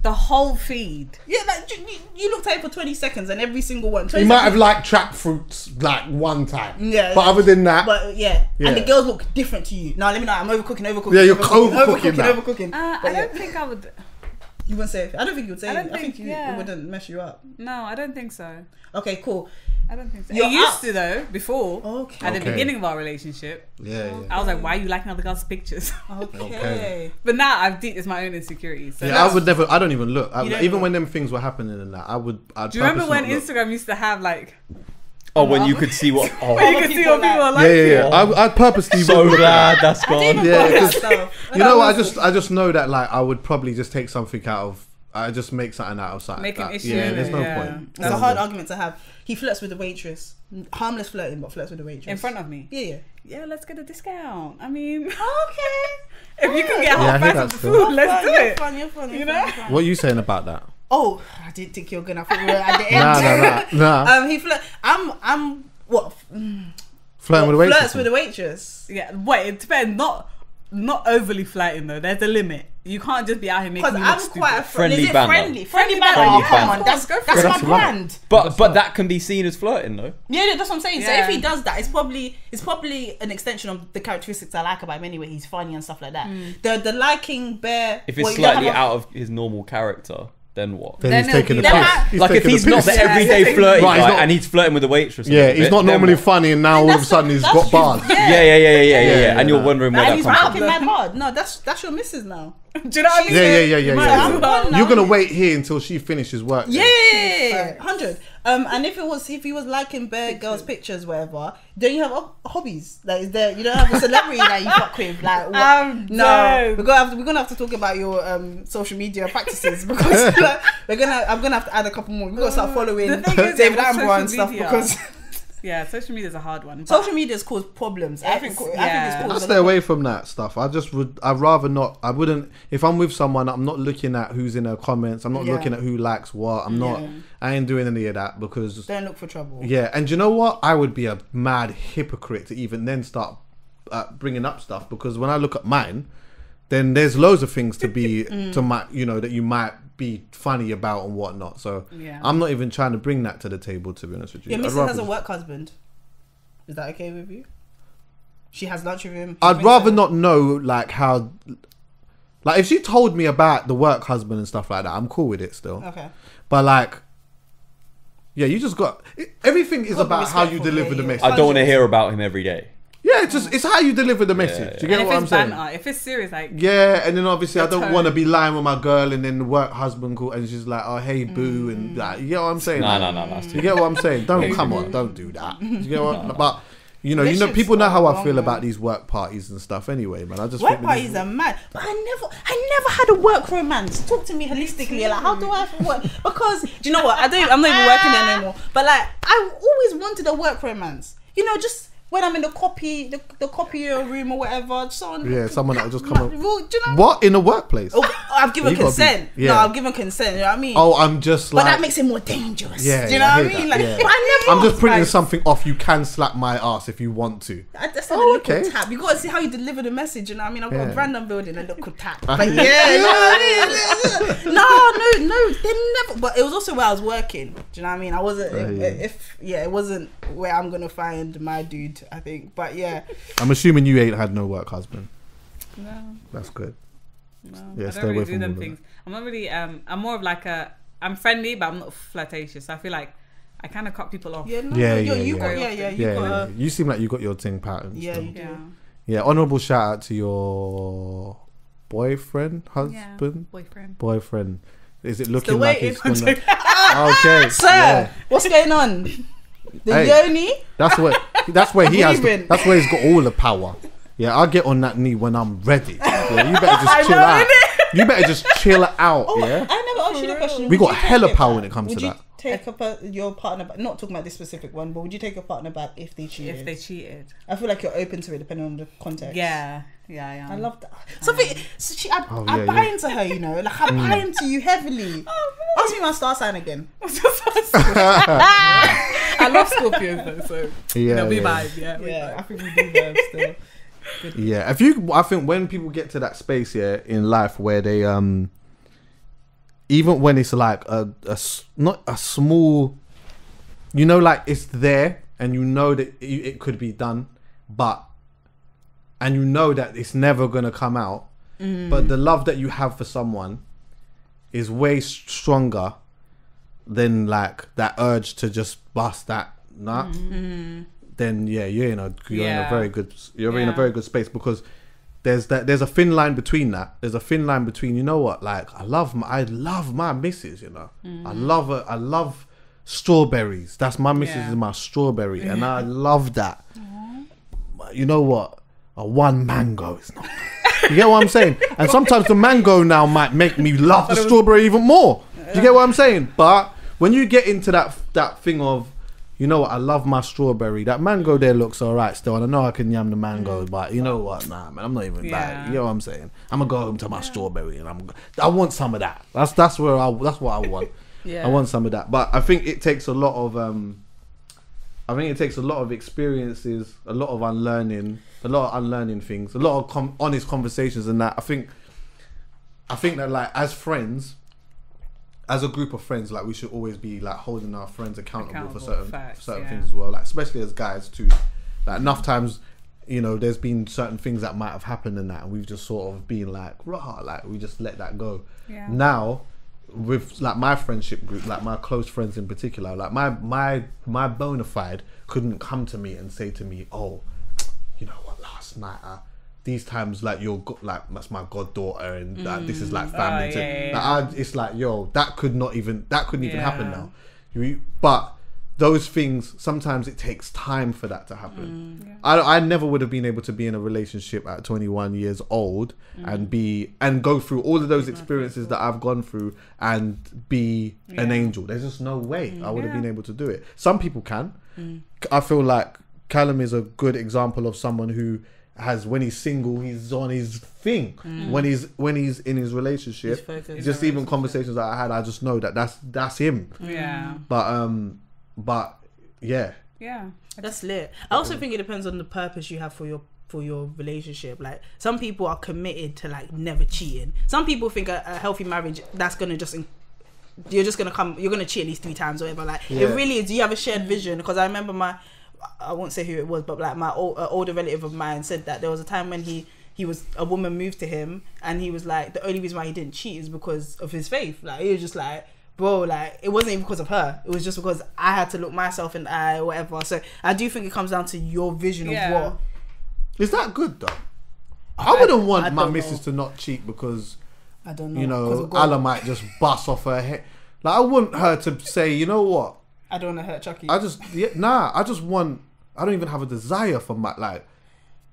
the whole feed. Yeah, like you looked at it for 20 seconds and every single one. You might have liked Track Fruits like one time. Yeah. But other than that. But yeah. And the girls look different to you. No, let me know. I'm overcooking. Yeah, you're overcooking. I don't think I would. You wouldn't say it. I don't think you would say it. I think it wouldn't mess you up. No, I don't think so. Okay, cool. I don't think so. It used to though, before. Okay. At the beginning of our relationship. Yeah. I was like, why are you liking other girls' pictures? Okay. But now I've it's my own insecurities. So I would never. I don't even look. Even when them things were happening and that, I'd do you remember when Instagram used to have like? Oh, when you could see what? Oh, you could see what people are like. Yeah. I'd purposely. So glad that's gone. Yeah, you know what? I just know that like I would probably just take something out of. I just make something out of something. Make an issue. Yeah, there's no point. It's a hard argument to have. He flirts with the waitress. Harmless flirting, but flirts with the waitress. In front of me? Yeah. Yeah, let's get a discount. I mean... Okay. If you can get half price of the food, let's do it. You're fun. You know? What are you saying about that? Oh, I didn't think you were going to. I thought we were at the end. Nah. He flirt. I'm what? Flirting with a waitress? Flirts with a waitress. Yeah, wait, it depends. Not overly flirting though. There's a limit. You can't just be out here making me look stupid. Quite a friendly banter. Friendly banter. Come on, that's my brand. But that can be seen as flirting though. Yeah, that's what I'm saying. So if he does that, it's probably an extension of the characteristics I like about him anyway. He's funny and stuff like that. The liking bear. If it's slightly out of his normal character, then what? Then he's taking the piss. Like if he's not the everyday flirty guy and he's flirting with the waitress. Yeah, he's not normally funny and now all of a sudden he's got bars. Yeah. And you're wondering where that comes from. And he's working mad hard. No, that's your missus now. Do you know what I mean? Yeah. You're gonna wait here until she finishes work. Yeah, 100. And if he was liking bare girls' pictures, whatever, don't you have hobbies? Like, is there? You don't have a celebrity that you fuck with? Like, what? No, we're gonna have to talk about your social media practices because I'm gonna have to add a couple more. We're gonna start following David Attenborough and stuff because. Yeah, social media is a hard one. Social media's caused problems. I think it's caused. I stay away from that stuff. I'd rather not. I wouldn't. If I'm with someone, I'm not looking at who's in their comments. I'm not looking at who likes what. I'm not. I ain't doing any of that because don't look for trouble. Yeah, and you know what? I would be a mad hypocrite to even then start bringing up stuff, because when I look at mine, then there's loads of things to be that you might be funny about and whatnot. So I'm not even trying to bring that to the table, to be honest with you. Yeah, Mrs. has a work husband. Is that okay with you? She has lunch with him. I'd rather not know like how, like if she told me about the work husband and stuff like that, I'm cool with it still. Okay. But like, yeah, you just got everything is about how you deliver the message. I don't want to hear about him every day. Yeah, it's how you deliver the message. Do you get what I'm saying? If it's serious, like and then obviously I don't want to be lying with my girl and then the work husband call and she's like, oh hey boo, and like, you get what I'm saying? No. You get what I'm saying? Don't do that. You get what? But you know, people know how I feel about these work parties and stuff. Anyway, man, I just work parties are mad. But I never had a work romance. Talk to me holistically. Like, how do I work? Because do you know what? I'm not even working there anymore. But like, I always wanted a work romance. You know, just when I'm in the copier room or whatever, someone that will just come up. Do you know? What, in the workplace? Oh, I've given consent. No, I've given consent. You know what I mean? Oh, I'm just like. But that makes it more dangerous. Yeah, do you know what I mean? Like, but I'm just printing something off. You can slap my ass if you want to. That's a little tap. You got to see how you deliver the message. You know what I mean? I've got a brand I'm building, a little tap. But no, they never. But it was also where I was working. Do you know what I mean? I wasn't. It wasn't where I'm gonna find my dude, I think. But yeah, I'm assuming you ain't had no work husband. No, that's good. No, yeah, stay away from them things. I'm not really. I'm more of like I'm friendly, but I'm not flirtatious. I feel like I kind of cut people off. You seem like you got your thing pattern. Yeah, you do. Yeah, honourable shout out to your boyfriend, husband, boyfriend. Is it looking like it's gonna? Okay, sir, what's going on? The yoni. That's where he has. That's where he's got all the power. Yeah, I'll get on that knee when I'm ready. Yeah, you better just chill out. You better just chill out. Yeah. I never asked you the question. We got hella power when it comes to that. Take your partner back, not talking about this specific one, but would you take your partner back if they cheated? I feel like you're open to it depending on the context. Yeah, I am. I love that. I buy into her, you know, like I buy into you heavily. Ask me my star sign again. I love Scorpios though, so we vibe. Yeah, I think we do vibe still. Good. Yeah, I think when people get to that space in life where they even when it's like not a small, you know, like it's there and you know that it could be done, and you know that it's never gonna come out, but the love that you have for someone is way stronger than like that urge to just bust that nut. Then you're in a very good space, because there's a thin line between that. There's a thin line between, you know what, like I love my missus, you know. I love strawberries. That's my missus is my strawberry, and I love that. But you know what, one mango is not. You get what I'm saying? And sometimes the mango now might make me love the strawberry even more. You get what I'm saying? But when you get into that thing of, you know what, I love my strawberry. That mango there looks alright still, and I know I can yam the mango, but you know what, nah, man, I'm not even that. You know what I'm saying? I'm gonna go home to my strawberry, and I want some of that. That's what I want. I want some of that. But I think it takes a lot of experiences, a lot of unlearning things, a lot of honest conversations, and that I think that like as friends. As a group of friends, like we should always be like holding our friends accountable for certain things as well. Like especially as guys too. Like enough times, you know, there's been certain things that might have happened in that, and we've just sort of been like, rah, like we just let that go. Yeah. Now, with like my friendship group, like my close friends in particular, like my bona fide couldn't come to me and say to me, oh, you know what, last night these times like that's my goddaughter, and this is like family. It's like, yo, that couldn't even happen now. But those things, sometimes it takes time for that to happen. I never would have been able to be in a relationship at 21 years old and go through all of those experiences that I've gone through and be an angel. There's just no way I would have been able to do it. Some people can. I feel like CALUM is a good example of someone who has, when he's single, he's on his thing. When he's in his relationship, just even conversations that I had, I just know that that's him. But yeah, that's lit. I also think it depends on the purpose you have for your relationship. Like, some people are committed to like never cheating. Some people think a healthy marriage, that's gonna just you're gonna cheat at least 3 times or whatever. Like, it really is. Do you have a shared vision? Because I remember I won't say who it was, but like my older relative of mine said that there was a time when a woman moved to him, and he was like, the only reason why he didn't cheat is because of his faith. Like, he was just like, bro, like, it wasn't even because of her. It was just because I had to look myself in the eye or whatever. So I do think it comes down to your vision of what. Is that good though? I wouldn't want my missus to not cheat because, I don't know, you know, Allah might just bust off her head. Like, I want her to say, you know what? I don't want to hurt Chuckie. I don't even have a desire for my, like.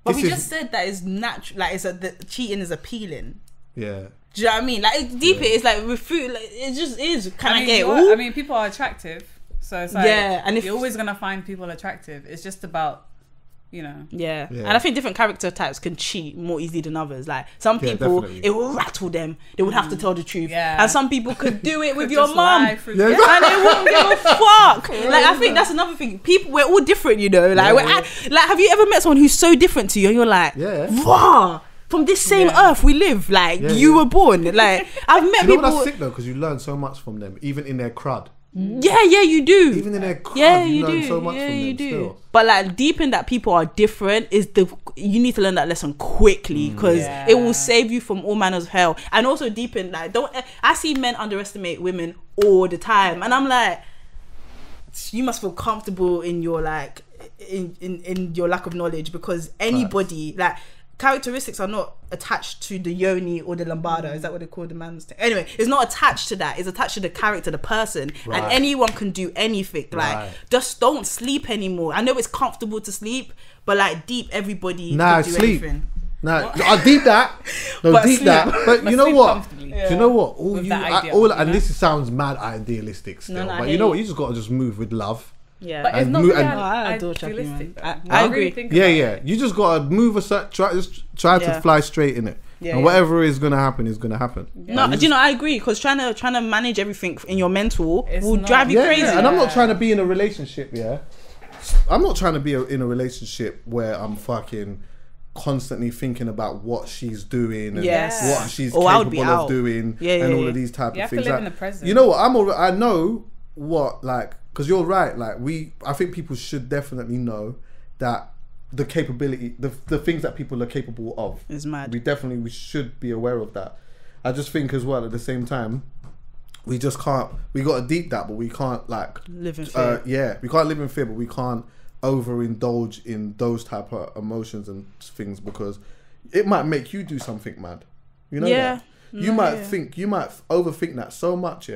But we just said that it's natural. Like, the cheating is appealing. Yeah. Do you know what I mean? Like, deep it is like with food, like, it just is. I mean, people are attractive, so it's like, and you're always gonna find people attractive. It's just about, you know. Yeah. And I think different character types can cheat more easily than others. Like, some people, it will rattle them. They would have to tell the truth. And some people could do it with your mum, and they wouldn't give a fuck. Like, I think that's another thing. People, we're all different, you know. Like, like, have you ever met someone who's so different to you, and you're like, wow. From this same earth we live, like, you were born. Like, I've met people. That's sick though, because you learn so much from them, even in their crud. Yeah, you do. Even in their crud, you learn so much from them. You do. Still. But like, deep in that people are different you need to learn that lesson quickly, because it will save you from all manners of hell. And also deep in, like, I see men underestimate women all the time, and I'm like, you must feel comfortable in your, like, in your lack of knowledge, because anybody, like, characteristics are not attached to the yoni or the lambada. Is that what they call the man's thing? Anyway, it's not attached to that. It's attached to the character, the person. And anyone can do anything. Like, just don't sleep anymore. I know it's comfortable to sleep, but like, deep, everybody can do anything. I'll deep that. But you know what? Do you know what? And this sounds mad idealistic still. But you know what? You just got to just move with love. Yeah, but it's not idealistic. I agree. You just gotta move try to fly straight in it, and whatever is gonna happen is gonna happen. No, do you know, I agree, because trying to manage everything in your mental will drive you crazy. And I'm not trying to be in a relationship. I'm not trying to be in a relationship where I'm fucking constantly thinking about what she's doing and what she's capable of doing, and all of these type of things. You have to live in the present. You know what? I know what, like. Because you're right, like, I think people should definitely know that the capability, the things that people are capable of is mad. We should be aware of that. I just think as well, at the same time, we just can't, we got to deep that, but we can't, like, live in fear. We can't live in fear, but we can't overindulge in those type of emotions and things, because it might make you do something mad. You know that? You might overthink that so much,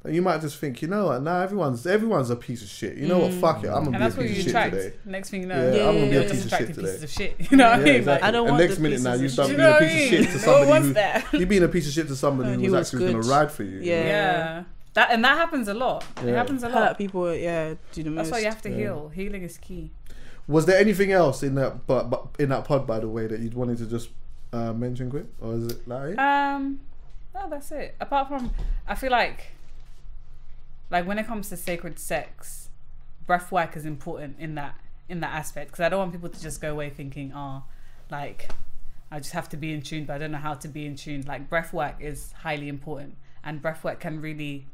and you might just think, you know what, now everyone's a piece of shit. You know what, fuck it, I'm gonna be a piece of shit today. Next thing you know, I'm gonna be a piece of shit today. You know what I mean? Exactly. I don't and want next minute now, you start being a piece of shit to somebody you've been a piece of shit to somebody who was actually gonna ride for you. Yeah. That happens a lot. It happens a lot. Hurt people, do the most. That's why you have to heal. Healing is key. Was there anything else in that pod, by the way, that you'd wanted to just mention quick, or is it like? No, that's it. Apart from, I feel like when it comes to sacred sex, breath work is important in that aspect, because I don't want people to just go away thinking, like, I just have to be in tune, but I don't know how to be in tune. Like, breath work is highly important, and breath work can really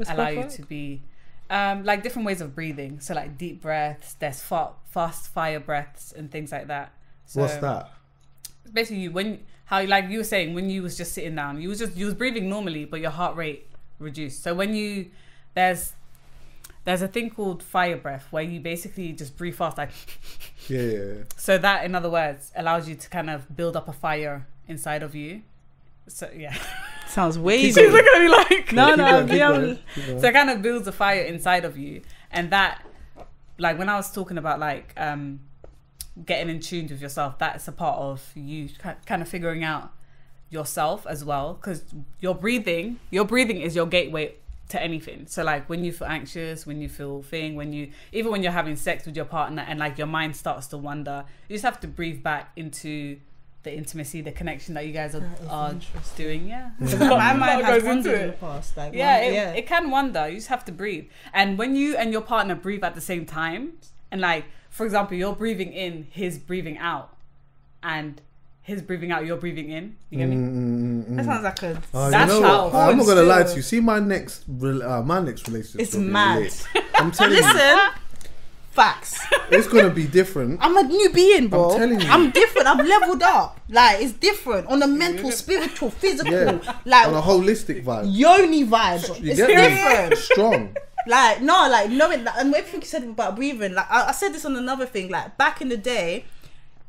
allow you to be like different ways of breathing. So like deep breaths, there's fast fire breaths and things like that. So what's that? Basically, like you were saying, when you was just sitting down, you was breathing normally, but your heart rate reduced. So when there's a thing called fire breath, where you basically just breathe fast, like So that, in other words, allows you to kind of build up a fire inside of you. So sounds wavy. She's looking at me like no. So it kind of builds a fire inside of you, And that, like when I was talking about like getting in tune with yourself, that's a part of you kind of figuring out yourself as well, because your breathing is your gateway to anything. So like when you feel anxious, when you feel even when you're having sex with your partner and like your mind starts to wander, you just have to breathe back into the intimacy, the connection that you guys are doing. My mind has wandered in the past. Like, it can wander. You just have to breathe. And when you and your partner breathe at the same time, and like, for example, you're breathing in, he's breathing out, and his breathing out, you're breathing in. You get me? That sounds like a. That's how. I'm not gonna lie to you. See, my next relationship. It's mad. I'm telling you. Listen, facts. It's gonna be different. I'm a new being, bro. I'm telling you. I'm different. I've leveled up. Like, it's different on a mental, spiritual, physical, like on a holistic vibe. Yoni vibe. It's different. Strong. Like, no, like knowing that, and everything you said about breathing. Like, I said this on another thing. Like back in the day,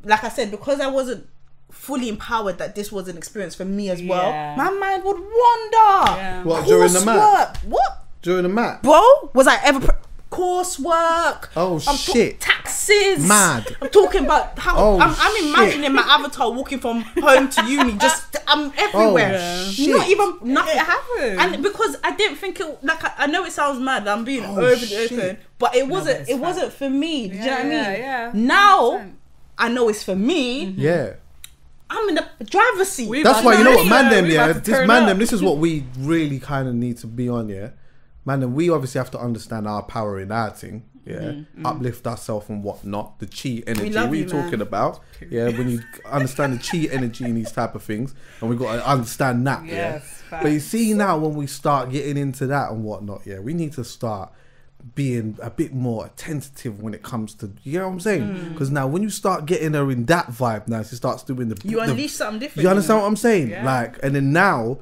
like I said, because I wasn't fully empowered that this was an experience for me as well, my mind would wander. What, during the mat? What? During the mat? Bro, was I ever coursework? Shit. Taxes. Mad. I'm talking about how I'm imagining my avatar walking from home to uni. Just I'm everywhere. Not even nothing. It happened. And because I didn't think it, like I know it sounds mad, I'm being overly open, but it wasn't. It wasn't for me. Do you know what I mean? Yeah. Now I know it's for me. Yeah. I'm in the driver's seat. That's why, you know what, man, this is what we really kind of need to be on, man. We obviously have to understand our power in our thing, uplift ourselves and whatnot. The chi energy we're talking about, when you understand the chi energy in these type of things, and we got to understand that, But you see now, when we start getting into that and whatnot, we need to start being a bit more attentive when it comes to, you know what I'm saying? Because now when you start getting her in that vibe, now she starts doing you unleash something different. You understand what I'm saying? Like, and then now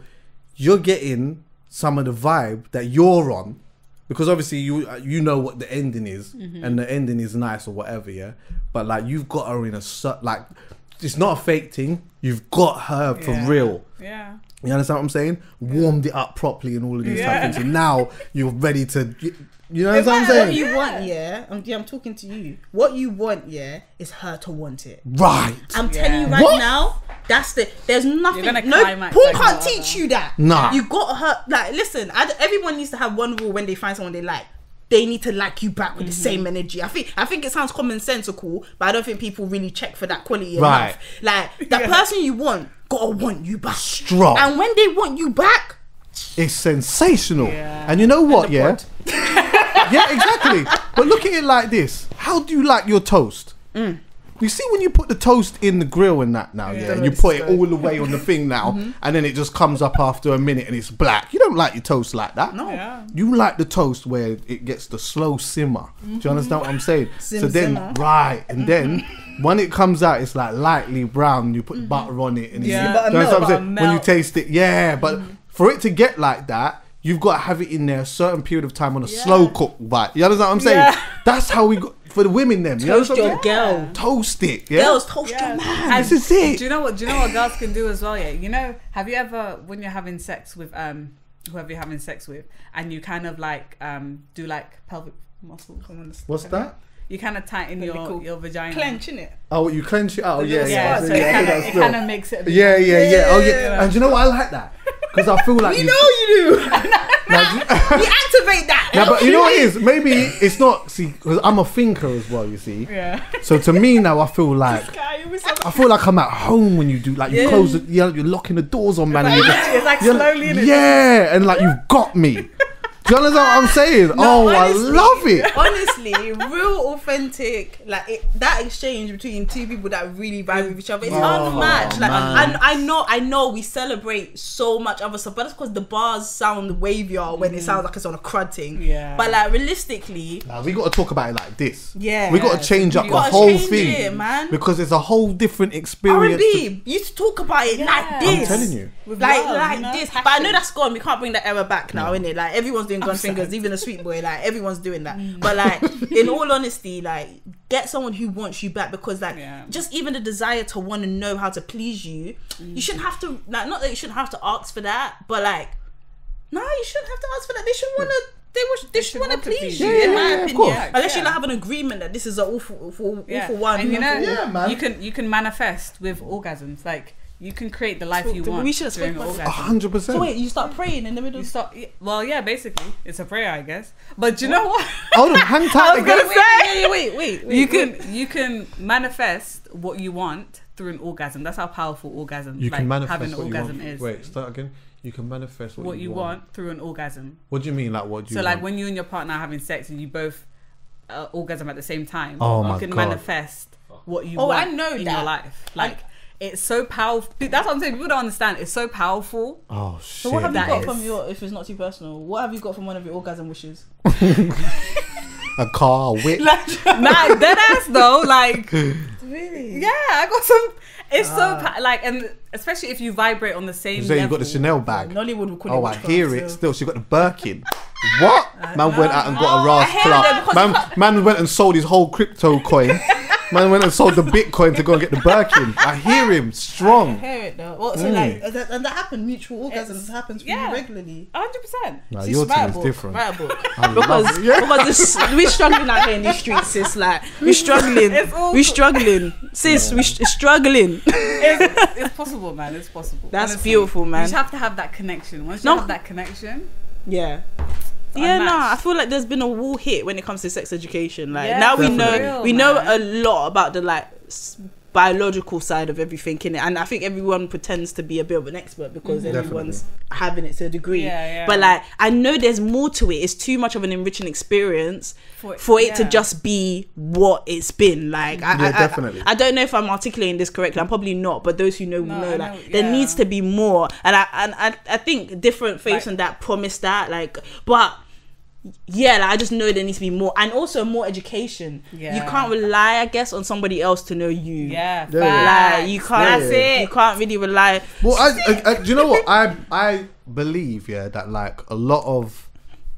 you're getting some of the vibe that you're on, because obviously you know what the ending is, and the ending is nice or whatever, but like you've got her in a like, it's not a fake thing, you've got her for real. You understand what I'm saying? Warmed it up properly and all of these type of things, and now you're ready to, you know what I'm saying? What you want, I'm talking to you. What you want, is her to want it. Right. I'm telling you right now, there's nothing. Paul can't teach you that. Nah. You got her. Like, listen, everyone needs to have one rule when they find someone they like. They need to like you back with the same energy. I think it sounds commonsensical, but I don't think people really check for that quality enough. Like, that person you want gotta want you back. Strong. And when they want you back, it's sensational. And you know what, yeah, exactly. But look at it like this. How do you like your toast? You see, when you put the toast in the grill and that now, and you put it all the way on the thing now, and then it just comes up after a minute and it's black. You don't like your toast like that. No. You like the toast where it gets the slow simmer. Do you understand what I'm saying? Simmer. And then when it comes out, it's like lightly brown. You put butter on it, and you understand what I'm saying? When you taste it, but for it to get like that, you've got to have it in there a certain period of time on a slow cook bite. You understand what I'm saying? That's how we got for the women. Them toast your girl, toast it. Girls toast your man. This is it. Do you know what girls can do as well? You know, have you ever, when you're having sex with whoever you're having sex with, and you kind of like do like pelvic muscles? What's that? You kind of tighten your vagina. Clench, innit? Oh, you clench it out. So it kind of makes it. And you know what? I like that. Because I feel like you do. You activate that. No, but you know what it is? Maybe it's not. See, because I'm a thinker as well. You see. Yeah. So to me now, I feel like I'm at home when you do, like, you close it. You're locking the doors on, man. And it's like slowly. And like you've got me. Do you understand what I'm saying? No, honestly, I love it. Honestly, real authentic, like that exchange between two people that really vibe with each other, it's unmatched. Like, I know we celebrate so much other stuff, but that's because the bars sound wavier when it sounds like it's on a crud thing. But like realistically, we got to talk about it like this. We got to change up the whole thing, man, because it's a whole different experience. R&B, you used to talk about it like this. I'm telling you, like this. But I know that's gone. We can't bring that era back now, innit? Like, everyone's doing gun fingers, even a sweet boy, like everyone's doing that. But like, in all honesty, like, get someone who wants you back, because like just even the desire to want to know how to please you, you shouldn't have to, like, not that you shouldn't have to ask for that, but like, no, you shouldn't have to ask for that. They should want to They should want to please you, in my opinion. Unless you have an agreement that this is an awful one. And man. You can manifest with orgasms. Like you can create the life you want. We should have spoken about 100%. So wait, you start praying in the middle. Well, yeah, basically it's a prayer, I guess. But you know what? Hold on, hang tight again. Wait. You can manifest what you want through an orgasm. That's how powerful orgasm. You can manifest having an what orgasm you want. is. Wait, start again. You can manifest what you want through an orgasm. What do you mean, like what do you? So, want? like when you and your partner are having sex and you both orgasm at the same time, you can manifest what you want in your life. Like it's so powerful. That's what I'm saying. People don't understand. It's so powerful. Oh shit! So what have you got from your? If it's not too personal, what have you got from one of your orgasm wishes? A car, a whip. Nah, dead ass though. Like really? Yeah, I got some. It's and especially if you vibrate on the same level. You got the Chanel bag. Nollywood would call I hear it still. She got the Birkin. What? Man went out and got a Ras Clark. Man went and sold his whole crypto coin. Man went and sold the Bitcoin to go and get the Birkin. I hear him strong. I hear it though. Well, so like, and that happened. Mutual orgasms happens for you regularly. 100%. Nah, your team is different. Because we're struggling out here in these streets, sis. Like we're struggling. We're struggling, sis. We're struggling. It's possible, man. It's possible. That's honestly beautiful, man. You just have to have that connection. Once you have that connection, I feel like there's been a wall hit when it comes to sex education. Like now we know a lot about the like biological side of everything in it, and I think everyone pretends to be a bit of an expert because everyone's having it to a degree. But like I know there's more to it. It's too much of an enriching experience for it to just be what it's been. Like definitely. I don't know if I'm articulating this correctly. I'm probably not, but those who know know. Like there needs to be more, and I think different faiths and that promise that. Like, but. Yeah, like I just know there needs to be more, and also more education. You can't rely, I guess, on somebody else to know you. Like you can't. That's it. You can't really rely. Well, I do you know what I believe? That like a lot of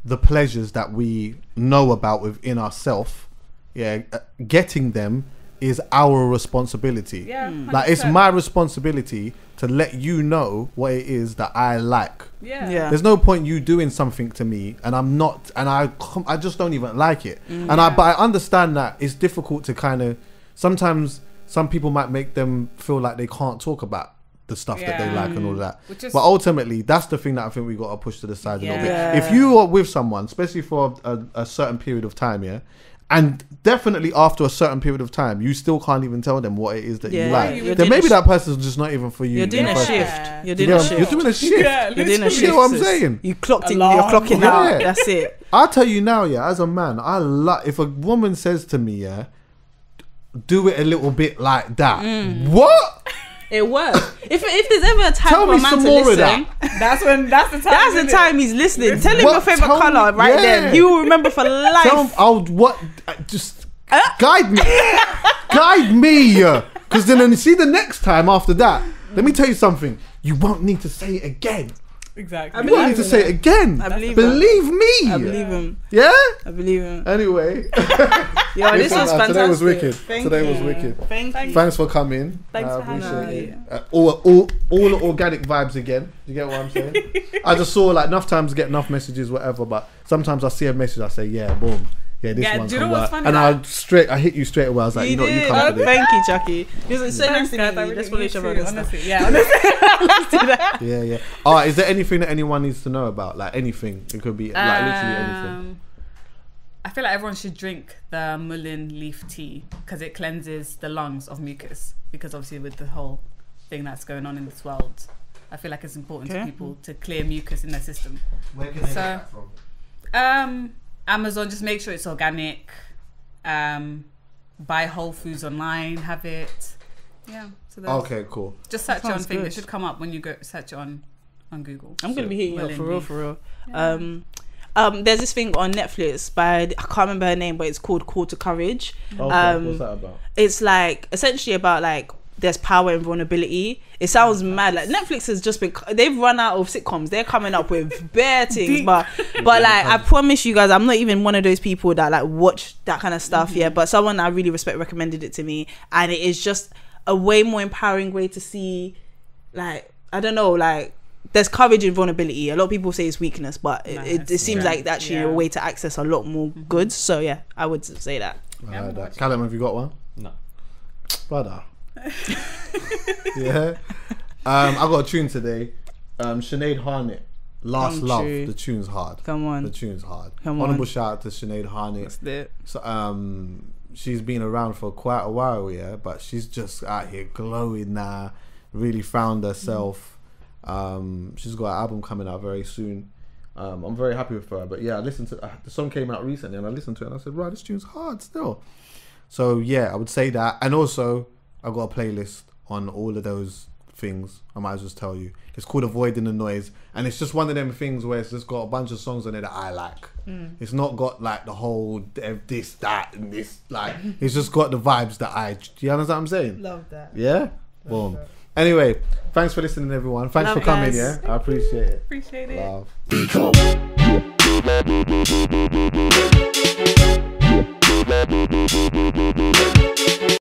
the pleasures that we know about within ourselves, getting them is our responsibility. Like it's my responsibility to let you know what it is that I like. There's no point you doing something to me and I'm not, and I just don't even like it. But I understand that it's difficult to kind of, sometimes some people might make them feel like they can't talk about the stuff that they like and all that. But ultimately, that's the thing that I think we got to push to the side a little bit. If you are with someone, especially for a certain period of time, and definitely after a certain period of time, you still can't even tell them what it is that you like. Then maybe that person's just not even for you. You're doing a shift. You're doing a shift. You're doing a shift. You're doing a shift. You know what I'm saying? You clocked in. You're clocking out. That's it. I'll tell you now, as a man, I like if a woman says to me, do it a little bit like that. What? It works. If there's ever a time tell for a man to listen, that's the time. That's the time he's listening. Tell him your favorite color right then. He will remember for life. Tell him, just guide me, because then see the next time after that. Let me tell you something. You won't need to say it again. Exactly. You won't need to say it again. I believe me. I believe him. Yeah. I believe him. Anyway. This was fantastic. Today was wicked. Today was wicked. Thank you. Thanks for coming. Thanks for having me. All the organic vibes again. You get what I'm saying? I just saw like enough times to get enough messages, whatever. But sometimes I see a message, I say, boom. Yeah, this one can work. And I hit you straight away. I was like, you know what, you come for this. Thank you, Chuckie. It's so nice to meet you. Let's follow each other. Honestly, let's do that. Yeah. Alright, is there anything that anyone needs to know about? Like anything? It could be like literally anything. I feel like everyone should drink the mullein leaf tea because it cleanses the lungs of mucus. Because obviously with the whole thing that's going on in this world, I feel like it's important to people to clear mucus in their system. Where can they get that from? Amazon, just make sure it's organic. Buy Whole Foods online, have it. Okay, cool. Just search it on thing. It should come up when you go search it on Google. I'm gonna be hitting you up for real. There's this thing on Netflix by, I can't remember her name, but it's called Call to Courage. What's that about? It's like essentially about like there's power in vulnerability. It sounds mad. Like Netflix has just been, they've run out of sitcoms. They're coming up with bare things, but like I promise you guys, I'm not even one of those people that like watch that kind of stuff. But someone I really respect recommended it to me, and it is just a way more empowering way to see, like, I don't know, like there's courage in vulnerability. A lot of people say it's weakness, but it seems like actually a way to access a lot more goods. So yeah, I would say that. I heard that. Callum, have you got one? No. Brother. Yeah. I got a tune today. Sinead Harnett, Last Love. The tune's hard. Come on. The tune's hard. Honorable shout out to Sinead Harnett. That's it. So, she's been around for quite a while, yeah, but she's just out here glowing now. Really found herself. She's got an album coming out very soon. I'm very happy with her. But yeah, I listened to the song came out recently, and I listened to it, and I said, right, this tune's hard still. So yeah, I would say that. And also, I've got a playlist on all of those things. I might as well tell you. It's called Avoiding the Noise, and it's just one of them things where it's just got a bunch of songs on it that I like. It's not got like the whole this, that, and this. Like, it's just got the vibes that do you understand what I'm saying? Love that. Yeah? Boom. Anyway, thanks for listening, everyone. Thanks for coming, yeah? I appreciate it. Appreciate it. Love.